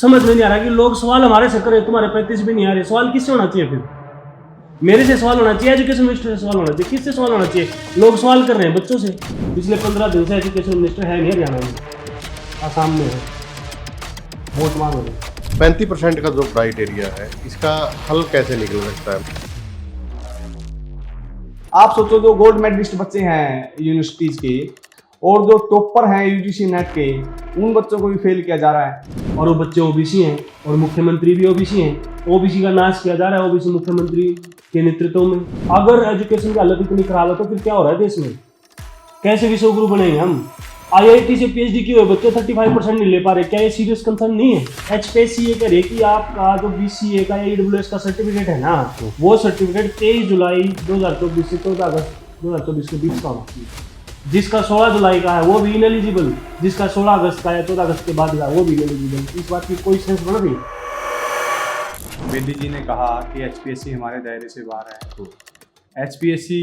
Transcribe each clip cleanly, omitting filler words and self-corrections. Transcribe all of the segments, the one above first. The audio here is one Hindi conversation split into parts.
समझ में नहीं आ रहा कि लोग सवाल हमारे से करें, तुम्हारे 35 भी नहीं आ रहे, सवाल किससे होना चाहिए? फिर मेरे से सवाल होना चाहिए, एजुकेशन मिनिस्टर से सवाल होना चाहिए, किससे सवाल होना चाहिए? लोग सवाल कर रहे हैं बच्चों से। पिछले 15 दिन से एजुकेशन मिनिस्टर है नहीं हरियाणा में, आसाम में है, वोट मांग रहे हैं। 35% का जो क्राइटेरिया है, इसका हल कैसे निकल सकता है? आप सोचो जो गोल्ड मेडलिस्ट बच्चे हैं यूनिवर्सिटीज के और जो टॉपर हैं यूजीसी नेट के, उन बच्चों को भी फेल किया जा रहा है। और वो बच्चे ओबीसी हैं और मुख्यमंत्री भी ओबीसी हैं। ओबीसी का नाश किया जा रहा है ओबीसी मुख्यमंत्री के नेतृत्व में। अगर एजुकेशन की हालत इतनी खराब है तो फिर क्या हो रहा है देश में? कैसे विश्वगुरु बनेंगे हम? आईआईटी से पीएचडी किए हुए बच्चे 35% नहीं ले पा रहे, क्या ये सीरियस कंसर्न नहीं है? एचपीएससी ये कह रही है कि आपका जो बीसीए का या ईडब्ल्यूएस का सर्टिफिकेट है ना, वो सर्टिफिकेट 23 जुलाई 2024 से 14 अगस्त 2024 के बीच का होगा। जिसका 16 जुलाई का है वो भी इनएलिजिबल, जिसका 16 अगस्त का या 14 अगस्त के बाद का वो भी इनएलिजिबल। इस बात की कोई सेंस बन रही? बेदी जी ने कहा कि एचपीएससी हमारे दायरे से बाहर है। एचपीएससी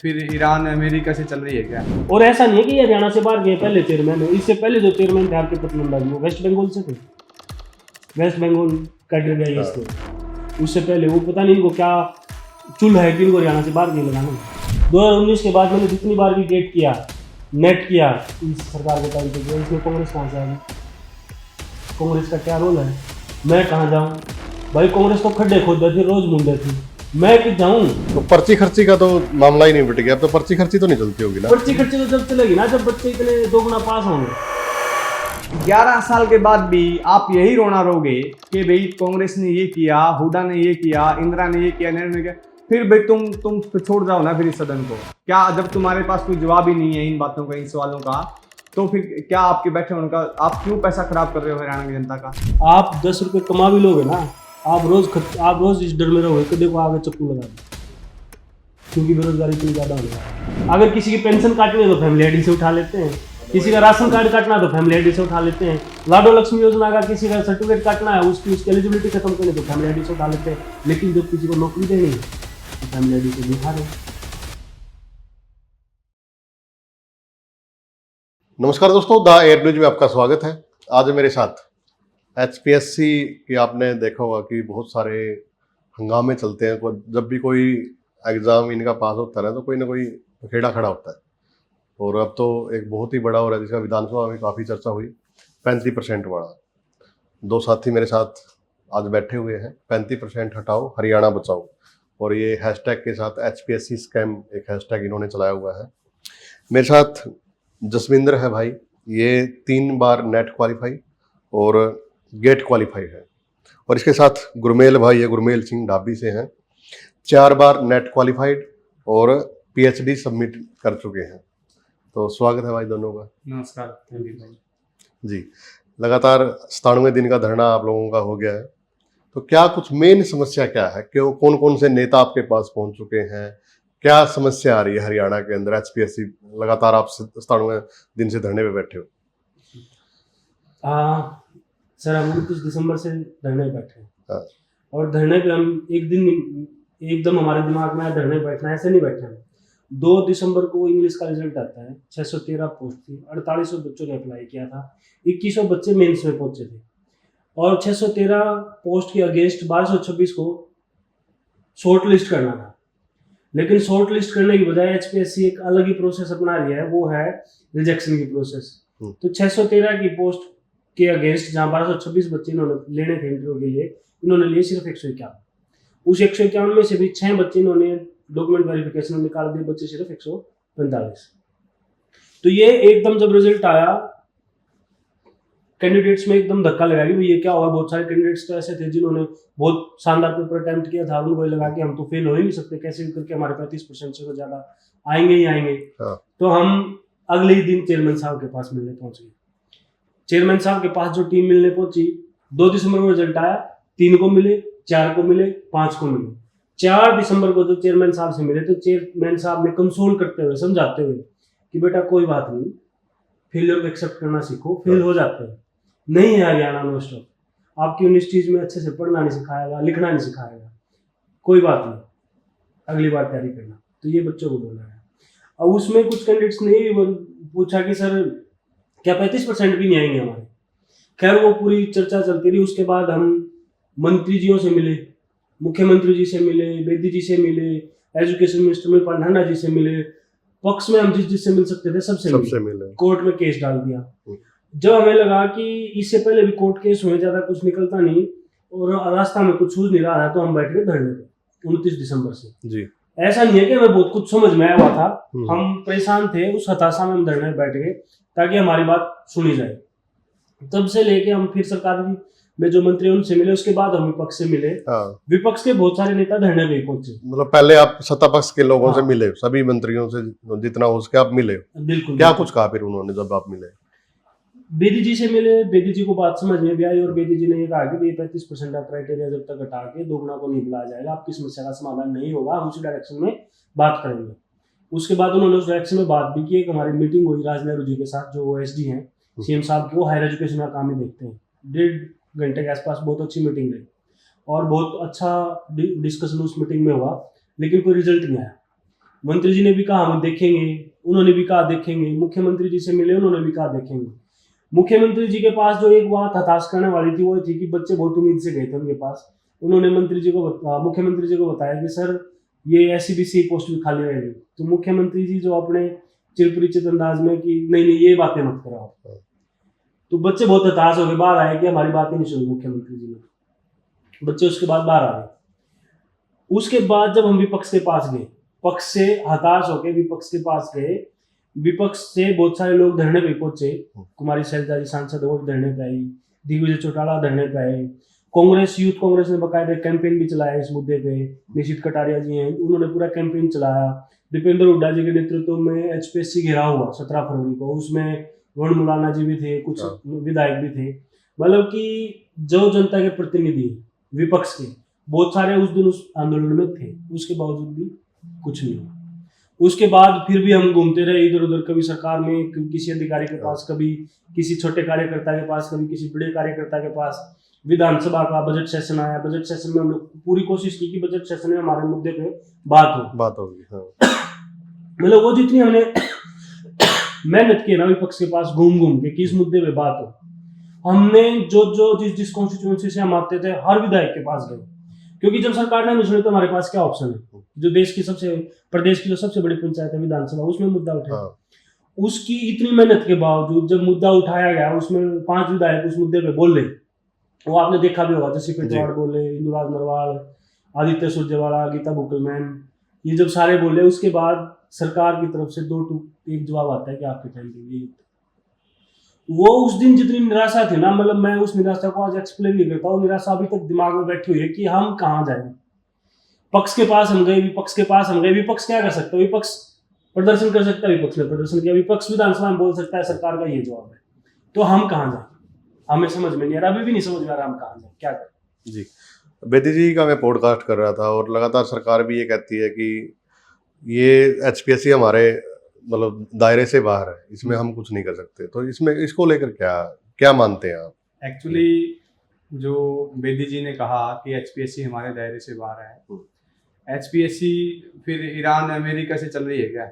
फिर ईरान अमेरिका से चल रही है क्या? और ऐसा नहीं है कि हरियाणा से बाहर गए पहले चेयरमैन है। इससे पहले जो चेयरमैन थे आपके पतनंदा जी, वो वेस्ट बंगाल से थे, वेस्ट बंगाल कैटेगरी थे। उससे पहले वो पता नहीं इनको क्या चुल है कि इनको हरियाणा से बाहर नहीं लगाना। 2019 के बाद मैंने जितनी बार भी गेट किया, नेट किया इस सरकार के टाइम पे, इसमें कांग्रेस कहाँ से आ गई? कांग्रेस का क्या रोल है? मैं कहाँ जाऊँ भाई? कांग्रेस तो खड्डे खोदते थे, रोज मुंडे थे, मैं कि जाऊँ? तो पर्ची खर्ची का तो मामला ही नहीं मिट गया। अब तो पर्ची खर्ची तो नहीं चलती होगी ना? पर्ची खर्ची तो जब चलेगी ना जब बच्चे इतने दोगुना पास होंगे। 11 साल के बाद भी आप यही रोना रोगे कि भाई कांग्रेस ने ये किया, हुड्डा ने ये किया, इंदिरा ने ये किया, नेहरू ने किया। फिर भाई तुम छोड़ जाओ ना फिर इस सदन को। क्या जब तुम्हारे पास कोई जवाब ही नहीं है इन बातों का, इन सवालों का, तो फिर क्या आपके बैठे होने का? आप क्यों पैसा खराब कर रहे हो हरियाणा की जनता का? आप 10 रुपये कमा भी लोगे ना, आप रोज इस डर में रहोगे कि देखो आगे चप्पू लगा दो, क्योंकि बेरोजगारी इतनी ज़्यादा हो गई। अगर किसी की पेंशन काटनी है तो फैमिली आईडी से उठा लेते हैं, किसी का राशन कार्ड काटना है तो फैमिली आईडी से उठा लेते हैं, लाडो लक्ष्मी योजना का किसी का सर्टिफिकेट काटना है, उसकी एलिजिबिलिटी खत्म करनी तो फैमिली आईडी से उठा लेते हैं। लेकिन जब किसी को नौकरी देनी है तो फैमिली आईडी से दिखा रहे। नमस्कार दोस्तों, द एयर न्यूज में आपका स्वागत है। आज मेरे साथ एचपीएससी की आपने देखा होगा कि बहुत सारे हंगामे चलते हैं। जब भी कोई एग्ज़ाम इनका पास होता है तो कोई ना कोई खेड़ा खड़ा होता है। और अब तो एक बहुत ही बड़ा हो रहा है जिसका विधानसभा में काफ़ी चर्चा हुई, 35% वाला। दो साथी मेरे साथ आज बैठे हुए हैं, 35% हटाओ हरियाणा बचाओ, और ये हैशटैग के साथ एचपीएससी स्कैम एक हैशटैग इन्होंने चलाया हुआ है। मेरे साथ जसविंदर है भाई, ये 3 बार नेट क्वालिफाई और गेट क्वालिफाई है। और इसके साथ गुरमेल भाई है, गुरमेल सिंह ढाबी से हैं, 4 बार नेट क्वालिफाइड और पीएचडी सबमिट कर चुके हैं। तो स्वागत है भाई दोनों का। नमस्कार। थैंक यू भाई जी, लगातार 97वें दिन का धरना आप लोगों का हो गया है। तो क्या कुछ मेन समस्या क्या है? क्यों, कौन कौन से नेता आपके पास पहुंच चुके हैं? क्या समस्या आ रही है हरियाणा के अंदर? एचपीएससी लगातार आप 97वें दिन से धरने पे बैठे हो। सर हम 29 दिसंबर से धरने पे बैठे हैं। हाँ। और धरने पे हम एकदम हमारे दिमाग में आया धरने पे बैठना, ऐसे नहीं बैठे हम। 2 दिसंबर को इंग्लिश का रिजल्ट आता है, 613 पोस्ट थी, 4800 बच्चों ने अप्लाई किया था, 2100 बच्चे मेंस में पहुंचे थे। और 613 पोस्ट के अगेंस्ट 1226 को शॉर्ट लिस्ट करना था। लेकिन शॉर्ट लिस्ट करने की बजाय एचपीएससी एक अलग ही प्रोसेस अपना रही है, वो है रिजेक्शन की प्रोसेस। तो 613 की पोस्ट के अगेंस्ट जहाँ 1226 बच्चे इन्होंने लेने थे इंटरव्यू के लिए, इन्होंने लिए सिर्फ 151। उस 151 में से भी 6 बच्चे इन्होंने डॉक्यूमेंट वेरिफिकेशन में निकाल दिए, बच्चे सिर्फ 145। तो ये एकदम जब रिजल्ट आया कैंडिडेट्स में एकदम धक्का लगा कि ये क्या हुआ। बहुत सारे कैंडिडेट्स तो ऐसे थे जिन्होंने बहुत शानदार पेपर अटेम्प्ट किया था, उनको लगा कि हम तो फेल हो ही नहीं सकते, कैसे भी करके हमारे 35% से तो ज़्यादा आएंगे ही आएंगे। हाँ। तो हम अगले ही दिन चेयरमैन साहब के पास मिलने पहुंच गए। चेयरमैन साहब के पास जो टीम मिलने पहुंची, 2 दिसंबर को रिजल्ट आया, 3 को मिले, 4 को मिले, 5 को मिले। 4 दिसंबर को जो चेयरमैन साहब से मिले तो चेयरमैन साहब ने कंसोल करते हुए, समझाते हुए कि बेटा कोई बात नहीं, फेलियर को एक्सेप्ट करना सीखो, फेल हो जाते हैं, नहीं है हरियाणा नो स्टॉप, आपकी यूनिवर्सिटीज में अच्छे से पढ़ना नहीं सिखाएगा, लिखना नहीं सिखाएगा, कोई बात नहीं, अगली बार तैयारी करना। तो ये बच्चों को बोला है। अब उसमें कुछ कैंडिडेट्स ने पूछा कि सर क्या 35% भी नहीं आएंगे हमारे? खैर वो पूरी चर्चा चलती रही। उसके बाद हम मंत्री जियों से मिले, मुख्यमंत्री जी से मिले, बेदी जी से मिले, एजुकेशन मिनिस्टर में पन्हाना जी से मिले, पक्ष में हम जिससे मिल सकते थे सबसे मिले। कोर्ट में केस डाल दिया। जब हमें लगा कि इससे पहले भी कोर्ट केस हुए, ज्यादा कुछ निकलता नहीं और रास्ता में कुछ सूझ नहीं रहा है, तो हम बैठ गए धरने पे 29 दिसंबर से जी। ऐसा नहीं है कि हमें बहुत कुछ समझ में आया हुआ था, हम परेशान थे, उस हताशा में हम धरने में बैठ गए ताकि हमारी बात सुनी जाए। तब से लेके हम फिर सरकार में जो मंत्री उनसे मिले, उसके बाद हम विपक्ष से मिले। विपक्ष के बहुत सारे नेता धरने पे पहुंचे। मतलब पहले आप सत्ता पक्ष के लोगों से मिले, सभी मंत्रियों से जितना हो सके आप मिले। बिल्कुल। क्या कुछ कहा फिर उन्होंने जब आप मिले? बेदी जी से मिले, बेदी जी को बात समझ में भी आई और बेदी जी ने ये कहा कि 35% का क्राइटेरिया जब तक हटा के दोगुना को नहीं बुलाया जाएगा, आपकी समस्या का समाधान नहीं होगा, हम उसी डायरेक्शन में बात करेंगे। उसके बाद उन्होंने उस डायरेक्शन में बात भी की। एक हमारी मीटिंग हुई राज नेहरू जी के साथ, जो OSD हैं CM साहब की, वो हायर एजुकेशन का काम ही देखते हैं। 1.5 घंटे के आसपास बहुत अच्छी मीटिंग रही और बहुत अच्छा डिस्कशन उस मीटिंग में हुआ, लेकिन कोई रिजल्ट नहीं आया। मंत्री जी ने भी कहा हम देखेंगे, उन्होंने भी कहा देखेंगे। मुख्यमंत्री जी से मिले, उन्होंने भी कहा देखेंगे। मुख्यमंत्री जी के पास जो एक बात हताश करने वाली थी वो थी कि बच्चे बहुत उम्मीद से गए थे उनके पास। उन्होंने मुख्यमंत्री जी को बताया कि सर ये SCBC पोस्ट भी खाली रहेगी। तो मुख्यमंत्री जी जो अपने चिरपरिचित अंदाज में कि नहीं ये बातें मत कराओ, तो बच्चे बहुत हताश हो गए, बाहर आए कि हमारी बातें नहीं सुनी मुख्यमंत्री जी ने। बच्चे उसके बाद बाहर आ गए। उसके बाद जब हम विपक्ष के पास गए, पक्ष से हताश होकर विपक्ष के पास गए, विपक्ष से बहुत सारे लोग धरने पे पहुंचे। कुमारी शैलजा जी सांसद वो धरने पे आई, दिग्विजय चौटाला धरने पे आए, कांग्रेस यूथ कांग्रेस ने बकायदा कैंपेन भी चलाया इस मुद्दे पे। निशित कटारिया जी हैं, उन्होंने पूरा कैंपेन चलाया। दीपेंद्र हुड्डा जी के नेतृत्व में HPSC घेरा हुआ 17 फरवरी को, उसमें वरुण मुलाना जी भी थे, कुछ विधायक भी थे। मतलब कि जो जनता के प्रतिनिधि विपक्ष के बहुत सारे उस दिन उस आंदोलन में थे, उसके बावजूद भी कुछ नहीं। उसके बाद फिर भी हम घूमते रहे इधर उधर, कभी सरकार में, कभी किसी अधिकारी के पास, कभी किसी छोटे कार्यकर्ता के पास, कभी किसी बड़े कार्यकर्ता के पास। विधानसभा का बजट सेशन आया, बजट सेशन में हम लोग पूरी कोशिश की कि बजट सेशन में हमारे मुद्दे पे बात होगी। मतलब वो जितनी हमने मेहनत की ना विपक्ष के पास घूम के कि इस मुद्दे पे बात हो, हमने जिस कॉन्स्टिट्यूएंसी से हम आते थे हर विधायक के पास गए, क्योंकि जब सरकार ने नहीं सुनी तो हमारे पास क्या ऑप्शन है। जो प्रदेश की जो सबसे बड़ी पंचायत है विधानसभा, उसमें मुद्दा उठाया। उसकी इतनी मेहनत के बावजूद जब मुद्दा उठाया गया, उसमें 5 विधायक उस मुद्दे पे बोले। वो आपने देखा भी होगा, जैसे पेटवाड़ बोले, इंदुराज नरवाल, आदित्य सुरजेवाला, गीता बुकलमैन, ये जब सारे बोले, उसके बाद सरकार की तरफ से 2 टू 1 जवाब आता है कि आपके टाइम पे। वो उस दिन जितनी निराशा थी ना, मतलब मैं उस निराशा को आज एक्सप्लेन नहीं करता। वो निराशा अभी तक दिमाग में बैठी हुई है कि हम कहाँ जाएं। पक्ष के पास हम गए, विपक्ष के पास हम गए। विपक्ष क्या कर सकता है? विपक्ष प्रदर्शन कर सकता है, विपक्ष ने प्रदर्शन किया। विपक्ष विधानसभा में बोल सकता है, सरकार का ये जवाब है। तो हम कहाँ जाए, हमें समझ में नहीं आ रहा, अभी भी नहीं समझ में आ रहा हम कहाँ जाए, क्या करें। जी, बेदी जी का मैं पॉडकास्ट कर रहा था और लगातार सरकार भी ये कहती है कि ये HPSC हमारे मतलब दायरे से बाहर है, इसमें हम कुछ नहीं कर सकते। तो इसको लेकर क्या मानते हैं आप? एक्चुअली जो बेदी जी ने कहा कि HPSC हमारे दायरे से बाहर है, HPSC फिर ईरान अमेरिका से चल रही है क्या?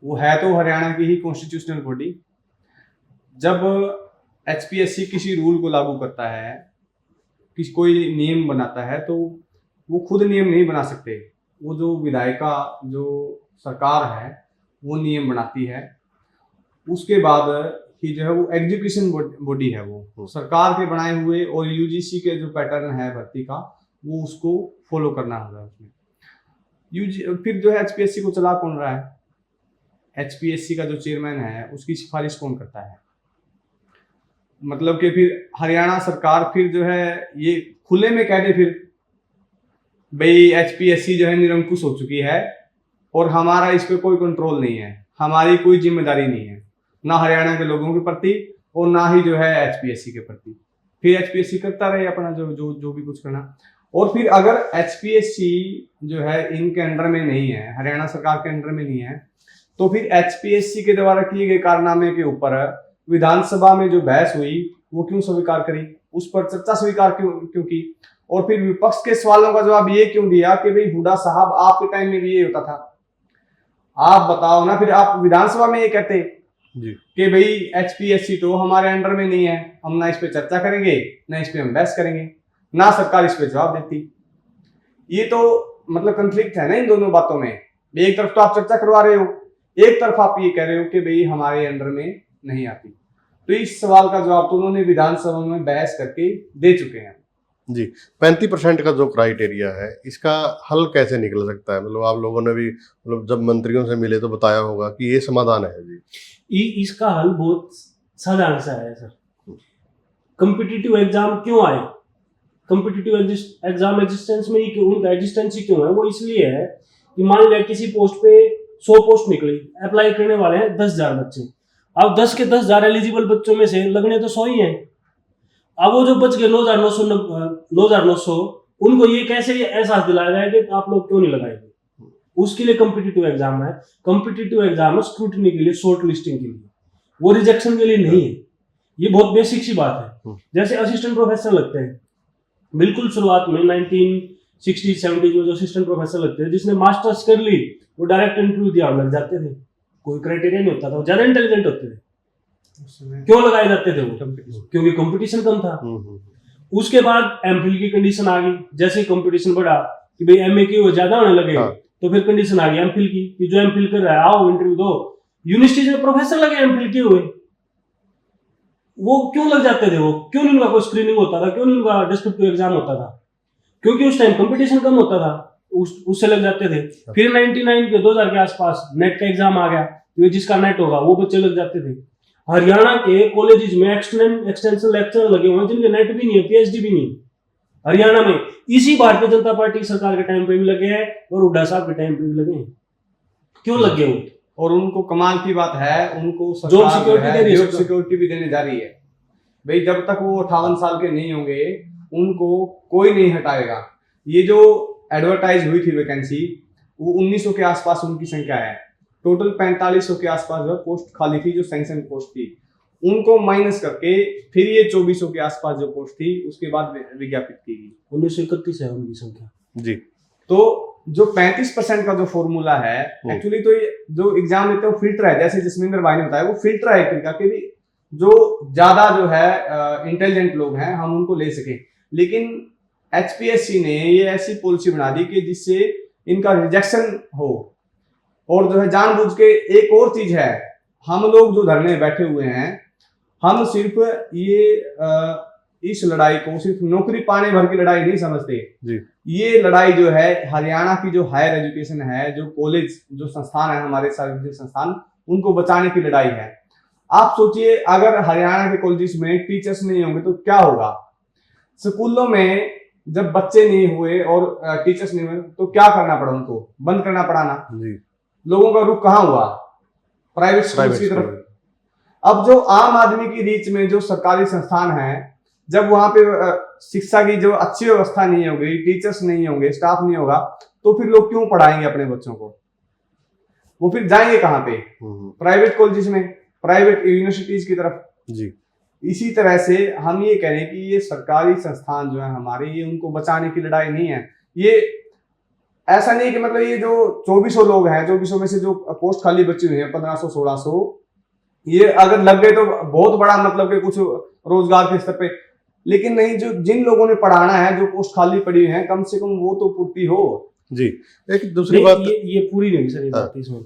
वो है तो हरियाणा की ही कॉन्स्टिट्यूशनल बॉडी। जब HPSC किसी रूल को लागू करता है, कोई नियम बनाता है, तो वो खुद नियम नहीं बना सकते। वो जो विधायिका जो सरकार है वो नियम बनाती है। उसके बाद ही जो है वो एग्जीक्यूशन बॉडी है, वो सरकार के बनाए हुए और UGC के जो पैटर्न है भर्ती का, वो उसको फॉलो करना होगा उसमें। फिर जो है HPSC को चला कौन रहा है? HPSC का जो चेयरमैन है उसकी सिफारिश कौन करता है? मतलब कि फिर हरियाणा सरकार फिर जो है ये खुले में कह दे फिर भाई HPSC जो है निरंकुश हो चुकी है और हमारा इस पे कोई कंट्रोल नहीं है, हमारी कोई जिम्मेदारी नहीं है, ना हरियाणा के लोगों के प्रति और ना ही जो है HPSC के प्रति। फिर HPSC करता रहे अपना जो भी कुछ करना। और फिर अगर HPSC जो है इनके अंडर में नहीं है, हरियाणा सरकार के अंडर में नहीं है, तो फिर HPSC के द्वारा किए गए कारनामे के ऊपर विधानसभा में जो बहस हुई वो क्यों स्वीकार करी, उस पर चर्चा स्वीकार क्यों की? और फिर विपक्ष के सवालों का जवाब ये क्यों दिया कि भाई हुड्डा साहब आपके टाइम में भी ये होता था, आप बताओ ना। फिर आप विधानसभा में ये कहते जी कि भाई HPSC तो हमारे अंडर में नहीं है, हम ना इस पे चर्चा करेंगे, ना इस पे हम बहस करेंगे, ना सरकार इस पे जवाब देती। ये तो मतलब कंफ्लिक्ट है ना इन दोनों बातों में। एक तरफ तो आप चर्चा करवा रहे हो, एक तरफ आप ये कह रहे हो कि भाई हमारे अंडर में नहीं आती। तो इस सवाल का जवाब तो उन्होंने विधानसभा में बहस करके दे चुके हैं। जी 35% का जो क्राइटेरिया है इसका हल कैसे निकल सकता है? मतलब आप लोगों ने भी मतलब जब मंत्रियों से मिले तो बताया होगा कि ये समाधान है जी। इसका हल बहुत साधारण सा है सर। कॉम्पिटिटिव एग्जाम क्यों आए? कॉम्पिटिटिव एग्जाम एग्जिस्टेंस में ही क्यों, उनका एग्जिस्टेंस ही क्यों है? वो इसलिए है कि मान लिया किसी पोस्ट पे 100 पोस्ट निकली, अप्लाई करने वाले हैं 10,000 बच्चे। अब 10 के 10,000 एलिजिबल बच्चों में से लगने तो 100 ही हैं। अब वो जो बच गए 9,900 उनको ये कैसे एहसास दिलाया जाए कि आप लोग क्यों नहीं लगाएंगे? उसके लिए कॉम्पिटिटिव एग्जाम है। कॉम्पिटिटिव एग्जाम है स्क्रूटनी के लिए, शॉर्ट लिस्टिंग के लिए, वो रिजेक्शन के लिए नहीं है। ये बहुत बेसिक सी बात है। जैसे असिस्टेंट प्रोफेसर लगते हैं, बिल्कुल शुरुआत में 1960-70 में जो असिस्टेंट प्रोफेसर लगते हैं, जिसने मास्टर्स कर ली वो डायरेक्ट इंटरव्यू दिया लग जाते थे, कोई क्राइटेरिया नहीं होता था, वो ज्यादा इंटेलिजेंट होते थे। क्यों लगाए जाते थे वो? क्योंकि कंपटीशन कम था। उसके बाद एमफिल की कंडीशन आ गई। जैसे ही कंपटीशन बढ़ा कि भाई एमए की वो ज्यादा होने लगे, तो फिर कंडीशन आ गई एमफिल की कि जो एमफिल कर रहा है आओ इंटरव्यू दो। यूनिवर्सिटी में प्रोफेसर लगे एमफिल के हुए, वो क्यों लग जाते थे? वो क्यों नहीं उनका कोई स्क्रीनिंग होता था? क्यों नहीं उनका डिस्क्रिप्टिव एग्जाम होता था? क्योंकि उस टाइम कंपटीशन कम होता था, उससे लग जाते थे। फिर 99 के 2000 के आसपास नेट का एग्जाम आ गया, जिसका नेट होगा वो बच्चे लग जाते थे। हरियाणा के कॉलेजेस में एक्सटेंशन लेक्चर लगे हुए हैं जिनके नेट भी नहीं है, पीएचडी भी नहीं है हरियाणा में। इसी भारतीय जनता पार्टी सरकार के टाइम पे भी लगे हैं और हुड्डा साहब के टाइम पे भी लगे हैं। क्यों लगे वो? और उनको कमाल की बात है, उनको जॉब सिक्योरिटी भी देने जा रही है। भाई जब तक वो 58 साल के नहीं होंगे उनको कोई नहीं हटाएगा। ये जो एडवर्टाइज हुई थी वैकेंसी, वो 1900 के आसपास उनकी संख्या है। टोटल 4500 के आसपास जो पोस्ट खाली थी, जो सैंक्शन पोस्ट थी, उनको माइनस करके फिर ये 2400 के आसपास जो पोस्ट थी उसके बाद विज्ञापित की गई। 1931 है उनकी संख्या जी। तो जो 35% का जो फॉर्मूला है, एक्चुअली तो ये जो एग्जाम देते हैं वो फिल्टर है, जैसे जसमिंदर भाई ने बताया, वो फिल्टर है एक तरीका के भी जो ज्यादा जो है इंटेलिजेंट लोग हैं हम उनको ले सकें। लेकिन HPSC ने ये ऐसी पॉलिसी बना दी कि जिससे इनका रिजेक्शन हो। और जो है जानबूझ के एक और चीज है, हम लोग जो धरने में बैठे हुए हैं, हम सिर्फ ये इस लड़ाई को सिर्फ नौकरी पाने भर की लड़ाई नहीं समझते जी। ये लड़ाई जो है हरियाणा की जो हायर एजुकेशन है, जो कॉलेज जो संस्थान है हमारे सार्वजनिक संस्थान, उनको बचाने की लड़ाई है। आप सोचिए अगर हरियाणा के कॉलेजेस में टीचर्स नहीं होंगे तो क्या होगा? स्कूलों में जब बच्चे नहीं हुए और टीचर्स नहीं हुए तो क्या करना पड़ा? उनको बंद करना पड़ा ना जी। लोगों का रुख कहाँ हुआ? प्राइवेट स्कूल की तरफ। अब जो आम आदमी की रीच में जो सरकारी संस्थान है, जब वहां पे शिक्षा की जो अच्छी व्यवस्था नहीं होगी, टीचर्स नहीं होंगे, स्टाफ नहीं होगा, तो फिर लोग क्यों पढ़ाएंगे अपने बच्चों को? वो फिर जाएंगे कहाँ पे? प्राइवेट कॉलेजेस में, प्राइवेट यूनिवर्सिटीज की तरफ जी। इसी तरह से हम ये कह रहे हैं कि ये सरकारी संस्थान जो है हमारे, ये उनको बचाने की लड़ाई नहीं है। ये ऐसा नहीं कि मतलब ये जो 2400 लोग हैं, 2400 में से जो पोस्ट खाली बची हुई है 1500-1600, ये अगर लग गए तो बहुत बड़ा मतलब कि कुछ रोजगार के स्तर पे, लेकिन नहीं, जो जिन लोगों ने पढ़ाना है, जो पोस्ट खाली पड़ी हुई है, कम से कम वो तो पूर्ति हो जी। एक दूसरी बात ये पूरी नहीं सर ये बात इसमें।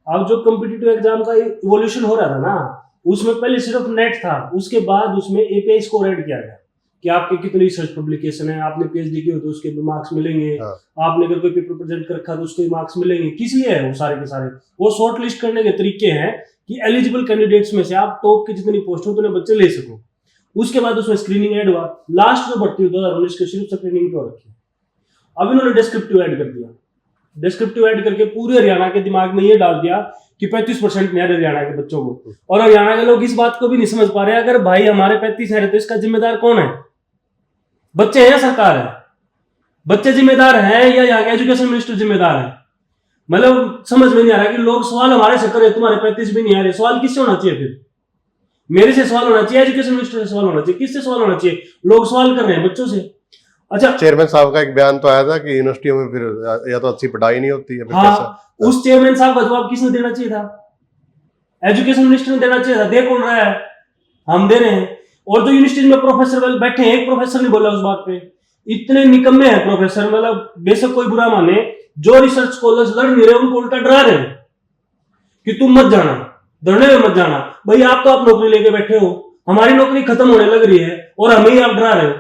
अब जो कॉम्पिटिटिव एग्जाम का इवोल्यूशन हो रहा था ना, उसमें पहले सिर्फ नेट था, उसके बाद उसमें API स्कोर ऐड किया गया कि आपके कितनी रिसर्च पब्लिकेशन है, आपने PhD की हो तो उसके भी मार्क्स मिलेंगे, आपने अगर कोई पेपर प्रेजेंट कर रखा तो उसके मार्क्स मिलेंगे। किस लिए है वो सारे के सारे? वो शॉर्ट लिस्ट करने के तरीके हैं कि एलिजिबल कैंडिडेट्स में से आप टॉप की जितनी पोस्ट हो उतने बच्चे ले सको। उसके बाद उसमें स्क्रीनिंग ऐड हुआ, लास्ट में भर्ती 2019 के सिर्फ स्क्रीनिंग पे हो रखी। अब इन्होंने डिस्क्रिप्टिव ऐड कर दिया। डिस्क्रिप्टिव ऐड करके पूरे हरियाणा के दिमाग में ये डाल दिया कि 35% नहीं आ रहे हरियाणा के बच्चों को। और हरियाणा के लोग इस बात को भी नहीं समझ पा रहे, अगर भाई हमारे 35 है तो इसका जिम्मेदार कौन है? बच्चे हैं या सरकार है? बच्चे जिम्मेदार हैं या यहाँ के एजुकेशन मिनिस्टर जिम्मेदार है? मतलब समझ में नहीं आ रहा कि लोग सवाल हमारे से करे, तुम्हारे 35 भी नहीं आ रहे। सवाल किससे होना चाहिए फिर? मेरे से सवाल होना चाहिए, एजुकेशन मिनिस्टर से सवाल होना चाहिए, किससे सवाल होना चाहिए? लोग सवाल कर रहे हैं बच्चों से। अच्छा, चेयरमैन साहब का एक बयान तो आया था कि यूनिवर्सिटियों में फिर या तो अच्छी पढ़ाई नहीं होती है। हाँ, उस चेयरमैन साहब का जवाब किसने देना चाहिए था? एजुकेशन मिनिस्टर ने देना चाहिए था, दे कौन रहा है? हम दे रहे हैं। और जो यूनिवर्सिटी में प्रोफेसर बैठे हैं, एक प्रोफेसर नहीं बोला उस बात पे। इतने निकम्मे हैं प्रोफेसर, मतलब बेशक कोई बुरा माने, जो रिसर्च स्कॉलर्स लड़ नहीं रहे उनको उल्टा डरा रहे हैं कि तुम मत जाना, धरने में मत जाना। भाई आप तो आप नौकरी लेके बैठे हो, हमारी नौकरी खत्म होने लग रही है और हमें ही आप डरा रहे हो।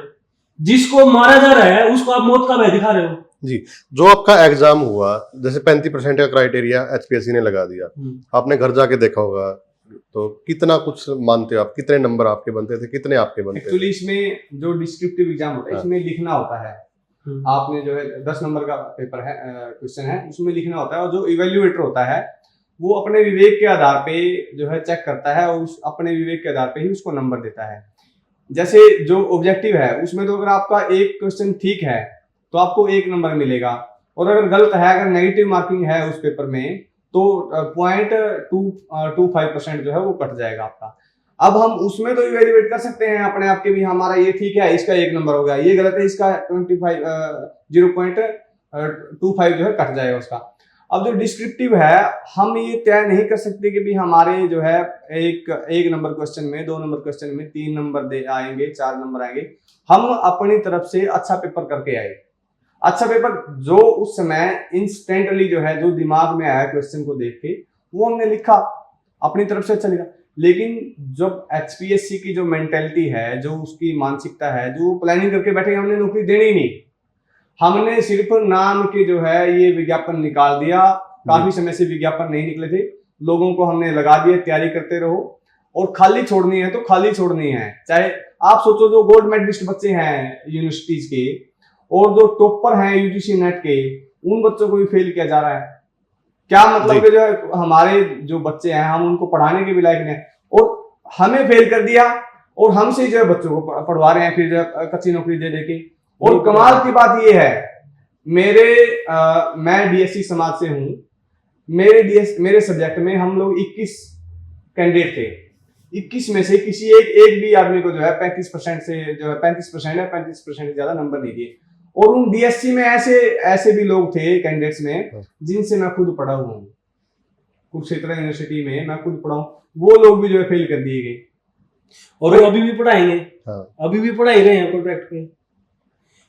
जिसको मारा जा रहा है उसको आप मौत का भय दिखा रहे हो। जी, जो आपका एग्जाम हुआ, जैसे 35% का क्राइटेरिया एचपीएससी ने लगा दिया, आपने घर जाके देखा होगा, तो कितना कुछ मानते हो आप, कितने नंबर आपके बनते थे, कितने आपके बनते थे? एक्चुअली इसमें जो डिस्क्रिप्टिव एग्जाम होता है, इसमें लिखना होता है। आपने जो है 10 नंबर का पेपर है, क्वेश्चन है, उसमें लिखना होता है। और जो इवेल्युएटर होता है वो अपने विवेक के आधार पे जो है चेक करता है और उस अपने विवेक के आधार पे ही उसको नंबर देता है। जैसे जो ऑब्जेक्टिव है उसमें तो अगर आपका एक क्वेश्चन ठीक है तो आपको 1 नंबर मिलेगा, और अगर गलत है, अगर नेगेटिव मार्किंग है उस पेपर में, तो 0.25% जो है वो कट जाएगा आपका। अब हम उसमें तो इवेल्युएट कर सकते हैं अपने आप के भी, हमारा ये ठीक है, इसका 1 नंबर हो गया, ये गलत है, इसका 0.25 जो है कट जाएगा उसका। अब जो डिस्क्रिप्टिव है, हम ये तय नहीं कर सकते कि भी हमारे जो है एक नंबर क्वेश्चन में, 2 नंबर क्वेश्चन में 3 नंबर दे आएंगे, 4 नंबर आएंगे। हम अपनी तरफ से अच्छा पेपर करके आए। अच्छा पेपर जो उस समय इंस्टेंटली जो है, जो दिमाग में आया क्वेश्चन को देख के, वो हमने लिखा, अपनी तरफ से अच्छा लिखा। लेकिन जब एचपीएससी की जो मेंटेलिटी है, जो उसकी मानसिकता है, जो प्लानिंग करके बैठे, हमने नौकरी देनी ही नहीं, हमने सिर्फ नाम के जो है ये विज्ञापन निकाल दिया। काफी समय से विज्ञापन नहीं निकले थे, लोगों को हमने लगा दिया, तैयारी करते रहो, और खाली छोड़नी है तो खाली छोड़नी है। चाहे आप सोचो जो गोल्ड मेडलिस्ट बच्चे हैं यूनिवर्सिटीज के और जो टॉपर हैं यूजीसी नेट के, उन बच्चों को भी फेल किया जा रहा है। क्या मतलब कि जो है हमारे जो बच्चे हैं, हम उनको पढ़ाने के भी लायक नहीं है, और हमें फेल कर दिया, और हमसे जो है बच्चों को पढ़वा रहे हैं फिर जो कच्ची नौकरी दे देके। और कमाल की बात ये है, मैं डीएससी समाज से हूं, मेरे सब्जेक्ट में हम लोग 21 कैंडिडेट थे। 21 में से किसी एक भी आदमी को जो है 35% से जो है 35% है, 35% से ज्यादा नंबर नहीं दिए। और उन डीएससी में ऐसे भी लोग थे कैंडिडेट्स में जिनसे मैं खुद पढ़ा हुआ हूँ, कुरुक्षेत्र यूनिवर्सिटी में मैं खुद पढ़ा हूँ, वो लोग भी जो है फेल कर दिए गए। और वो अभी भी पढ़ाएंगे, अभी भी पढ़ा ही रहे हैं कॉन्ट्रैक्ट पे।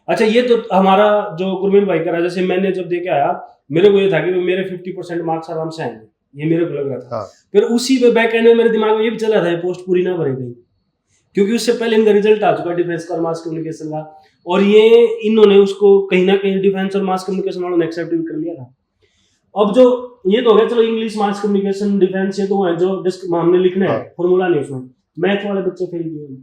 अच्छा, ये तो हमारा जो गुरमीत भाई करा, जैसे मैंने जब दे के आया, मेरे को ये था कि मेरे 50% मार्क्स आराम से आएंगे, ये मेरे को लग रहा था। फिर उसी पे बैक एंड में मेरे दिमाग में ये भी चला था पोस्ट पूरी ना भरेगी, क्योंकि उससे पहले इनका रिजल्ट आ चुका डिफेंस का और मास कम्युनिकेशन का, और ये इन्होंने उसको कहीं ना कहीं डिफेंस और मास कम्युनिकेशन वालों ने एक्सेप्ट भी कर लिया था। अब जो ये तो हो गया, चलो इंग्लिश, मास कम्युनिकेशन, डिफेंस, ये तो है जो हमने लिखना है, फॉर्मूला नहीं उसमें। मैथ वाले बच्चे फेल किए,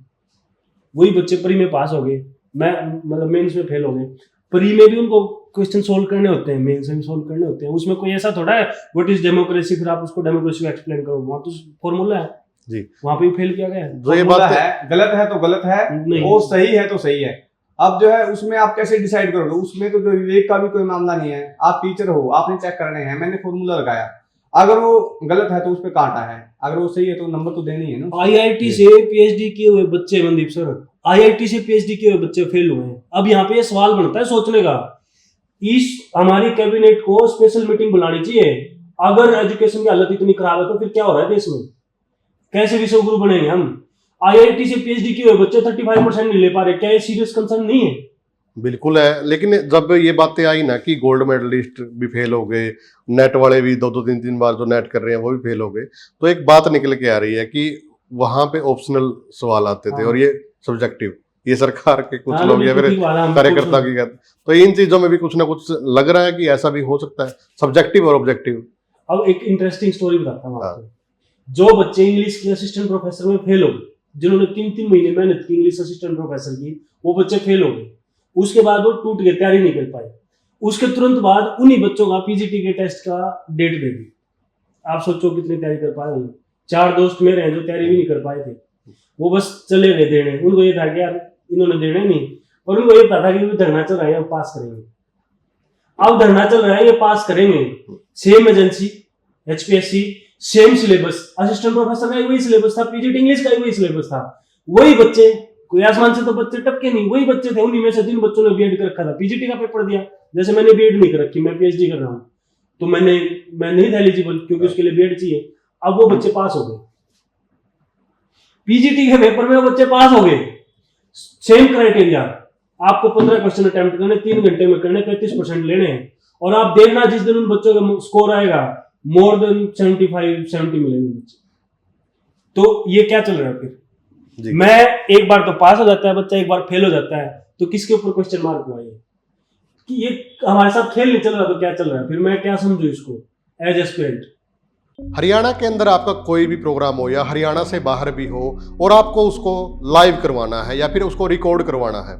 वही बच्चे प्री में पास हो गए, मैं मतलब मेंस में फेल हो गए। प्री में भी उनको क्वेश्चन सोल्व करने होते हैं, मेंस में भी सोल्व करने होते हैं। उसमें कोई ऐसा थोड़ा है व्हाट इज डेमोक्रेसी, फिर आप उसको डेमोक्रेसी को एक्सप्लेन करो, वहां तो फॉर्मूला है जी, वहां पे फेल किया गया है। जो ये बात है, गलत है तो गलत है, और सही है तो सही है। अब जो है उसमें आप कैसे डिसाइड करोगे? उसमें तो जो विवेक का भी कोई मामला नहीं है। आप टीचर हो, आपने चेक करने हैं, मैंने फॉर्मूला लगाया, अगर वो गलत है तो उस पर कांटा है, अगर वो सही है तो नंबर तो देनी है ना। आईआईटी से पीएचडी किए हुए बच्चे, मनदीप सर, आईआईटी से पीएचडी किए हुए बच्चे फेल हुए हैं। अब यहाँ पे ये सवाल बनता है सोचने का, इस हमारी कैबिनेट को स्पेशल मीटिंग बुलानी चाहिए। अगर एजुकेशन की हालत इतनी खराब है तो फिर क्या हो रहा है देश में, कैसे विश्व गुरु बनेंगे हम? आईआईटी से पीएचडी किए हुए बच्चे 35% नहीं ले पा रहे, क्या ये सीरियस कंसर्न नहीं है? बिल्कुल है, लेकिन जब ये बातें आई ना कि गोल्ड मेडलिस्ट भी फेल हो गए, नेट वाले भी 2-2 3-3 बार जो नेट कर रहे हैं वो भी फेल हो गए, तो एक बात निकल के आ रही है कि वहां पे ऑप्शनल सवाल आते थे और ये सब्जेक्टिव, ये सरकार के कुछ लोग या फिर कार्यकर्ता की कहते, तो इन चीजों में भी कुछ ना कुछ लग रहा है कि ऐसा भी हो सकता है, सब्जेक्टिव और ऑब्जेक्टिव। अब एक इंटरेस्टिंग स्टोरी बताता हूँ आपको। जो बच्चे इंग्लिश के असिस्टेंट प्रोफेसर में फेल हो गए, जिन्होंने 3-3 महीने मेहनत की इंग्लिश असिस्टेंट प्रोफेसर की, वो बच्चे फेल हो गए। उसके बाद वो टूट गए, तैयारी नहीं कर पाए। उसके तुरंत बाद उन्हीं बच्चों का पीजीटी के टेस्ट का डेट दे दी। आप सोचो कितनी तैयारी कर पाए होंगे। 4 दोस्त मेरे हैं जो तैयारी भी नहीं कर पाए थे, वो बस चले गए देने। उनको ये था कि यार इन्होंने देना नहीं, और उनको ये पता था कि धरना चल रहा है, हम पास करेंगे। अब धरना चल रहा है, ये पास करेंगे। Same agency HPSC, same syllabus, assistant professor का वही सिलेबस था, पीजीटी इंग्लिश का वही सिलेबस था। वही बच्चे, कोई आसमान से तो बच्चे टपके नहीं, वही बच्चे थे। उन्हीं में से 3 बच्चों ने बीएड कर रखा था, पीजीटी का पेपर दिया। जैसे मैंने बीएड नहीं कर रखी, मैं पीएचडी कर रहा हूँ, तो मैं नहीं था एलिजिबल, क्योंकि उसके लिए बीएड चाहिए। अब वो बच्चे पास हो गए, पीजीटी के पेपर में वो बच्चे पास हो गए। सेम क्राइटेरिया, आपको 15 क्वेश्चन अटेम्प्ट करने, 3 घंटे में करने, 33% लेने हैं, और आप देखना जिस दिन उन बच्चों का स्कोर आएगा मोर देन 75-70 मिलेंगे बच्चे। तो ये क्या चल रहा है फिर? मैं एक बार तो पास हो जाता है बच्चा, एक बार फेल हो जाता है, तो किसके ऊपर क्वेश्चन मार्क हुआ? ये कि ये हमारे साथ खेल नहीं चल रहा तो क्या चल रहा है? फिर मैं क्या समझू इसको एज एस्पिरेंट? हरियाणा के अंदर आपका कोई भी प्रोग्राम हो या हरियाणा से बाहर भी हो और आपको उसको लाइव करवाना है या फिर उसको रिकॉर्ड करवाना है,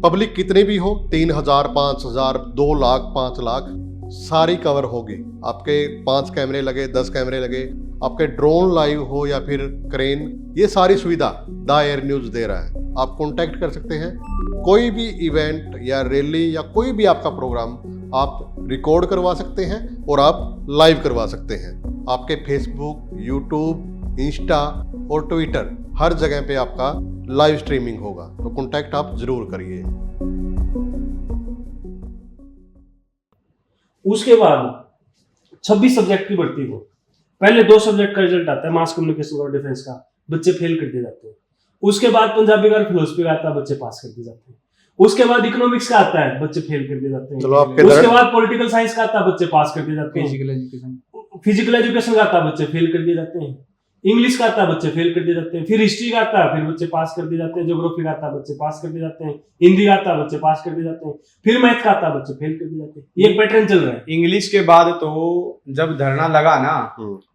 पब्लिक कितनी भी हो, 3000, 5000, 2 लाख, 5 लाख, सारी कवर होगी। आपके 5 कैमरे लगे, 10 कैमरे लगे, आपके ड्रोन लाइव हो या फिर क्रेन, ये सारी सुविधा द एयर न्यूज़ दे रहा है। आप कांटेक्ट कर सकते हैं। कोई भी इवेंट या रैली या कोई भी आपका प्रोग्राम आप रिकॉर्ड करवा सकते हैं और आप लाइव करवा सकते हैं। आपके फेसबुक, यूट्यूब, इंस्टा और ट्विटर हर जगह पे आपका लाइव स्ट्रीमिंग होगा, तो कांटेक्ट आप जरूर करिए। उसके बाद 26 सब्जेक्ट की भर्ती को पहले 2 सब्जेक्ट का रिजल्ट आता है, मास कम्युनिकेशन और डिफेंस का, बच्चे फेल कर दिए जाते हैं। उसके बाद पंजाबी का फिलोसफी का आता है, बच्चे पास कर दिए जाते हैं। उसके बाद इकोनॉमिक्स का आता है, बच्चे फेल कर दिए जाते हैं। उसके बाद पॉलिटिकल साइंस का आता है, बच्चे पास कर दिए जाते हैं। फिजिकल एजुकेशन का आता है, बच्चे फेल कर दिए जाते हैं। इंग्लिश का आता है, बच्चे फेल कर दिए जाते हैं। फिर हिस्ट्री का आता है, फिर बच्चे पास कर दिए जाते हैं। ज्योग्राफी का आता है, बच्चे पास कर दिए जाते हैं। हिंदी का आता है, बच्चे पास कर दिए जाते हैं। फिर मैथ का आता है, बच्चे फेल कर दिए जाते हैं। ये पैटर्न चल रहा है। इंग्लिश के बाद तो जब धरना लगा ना,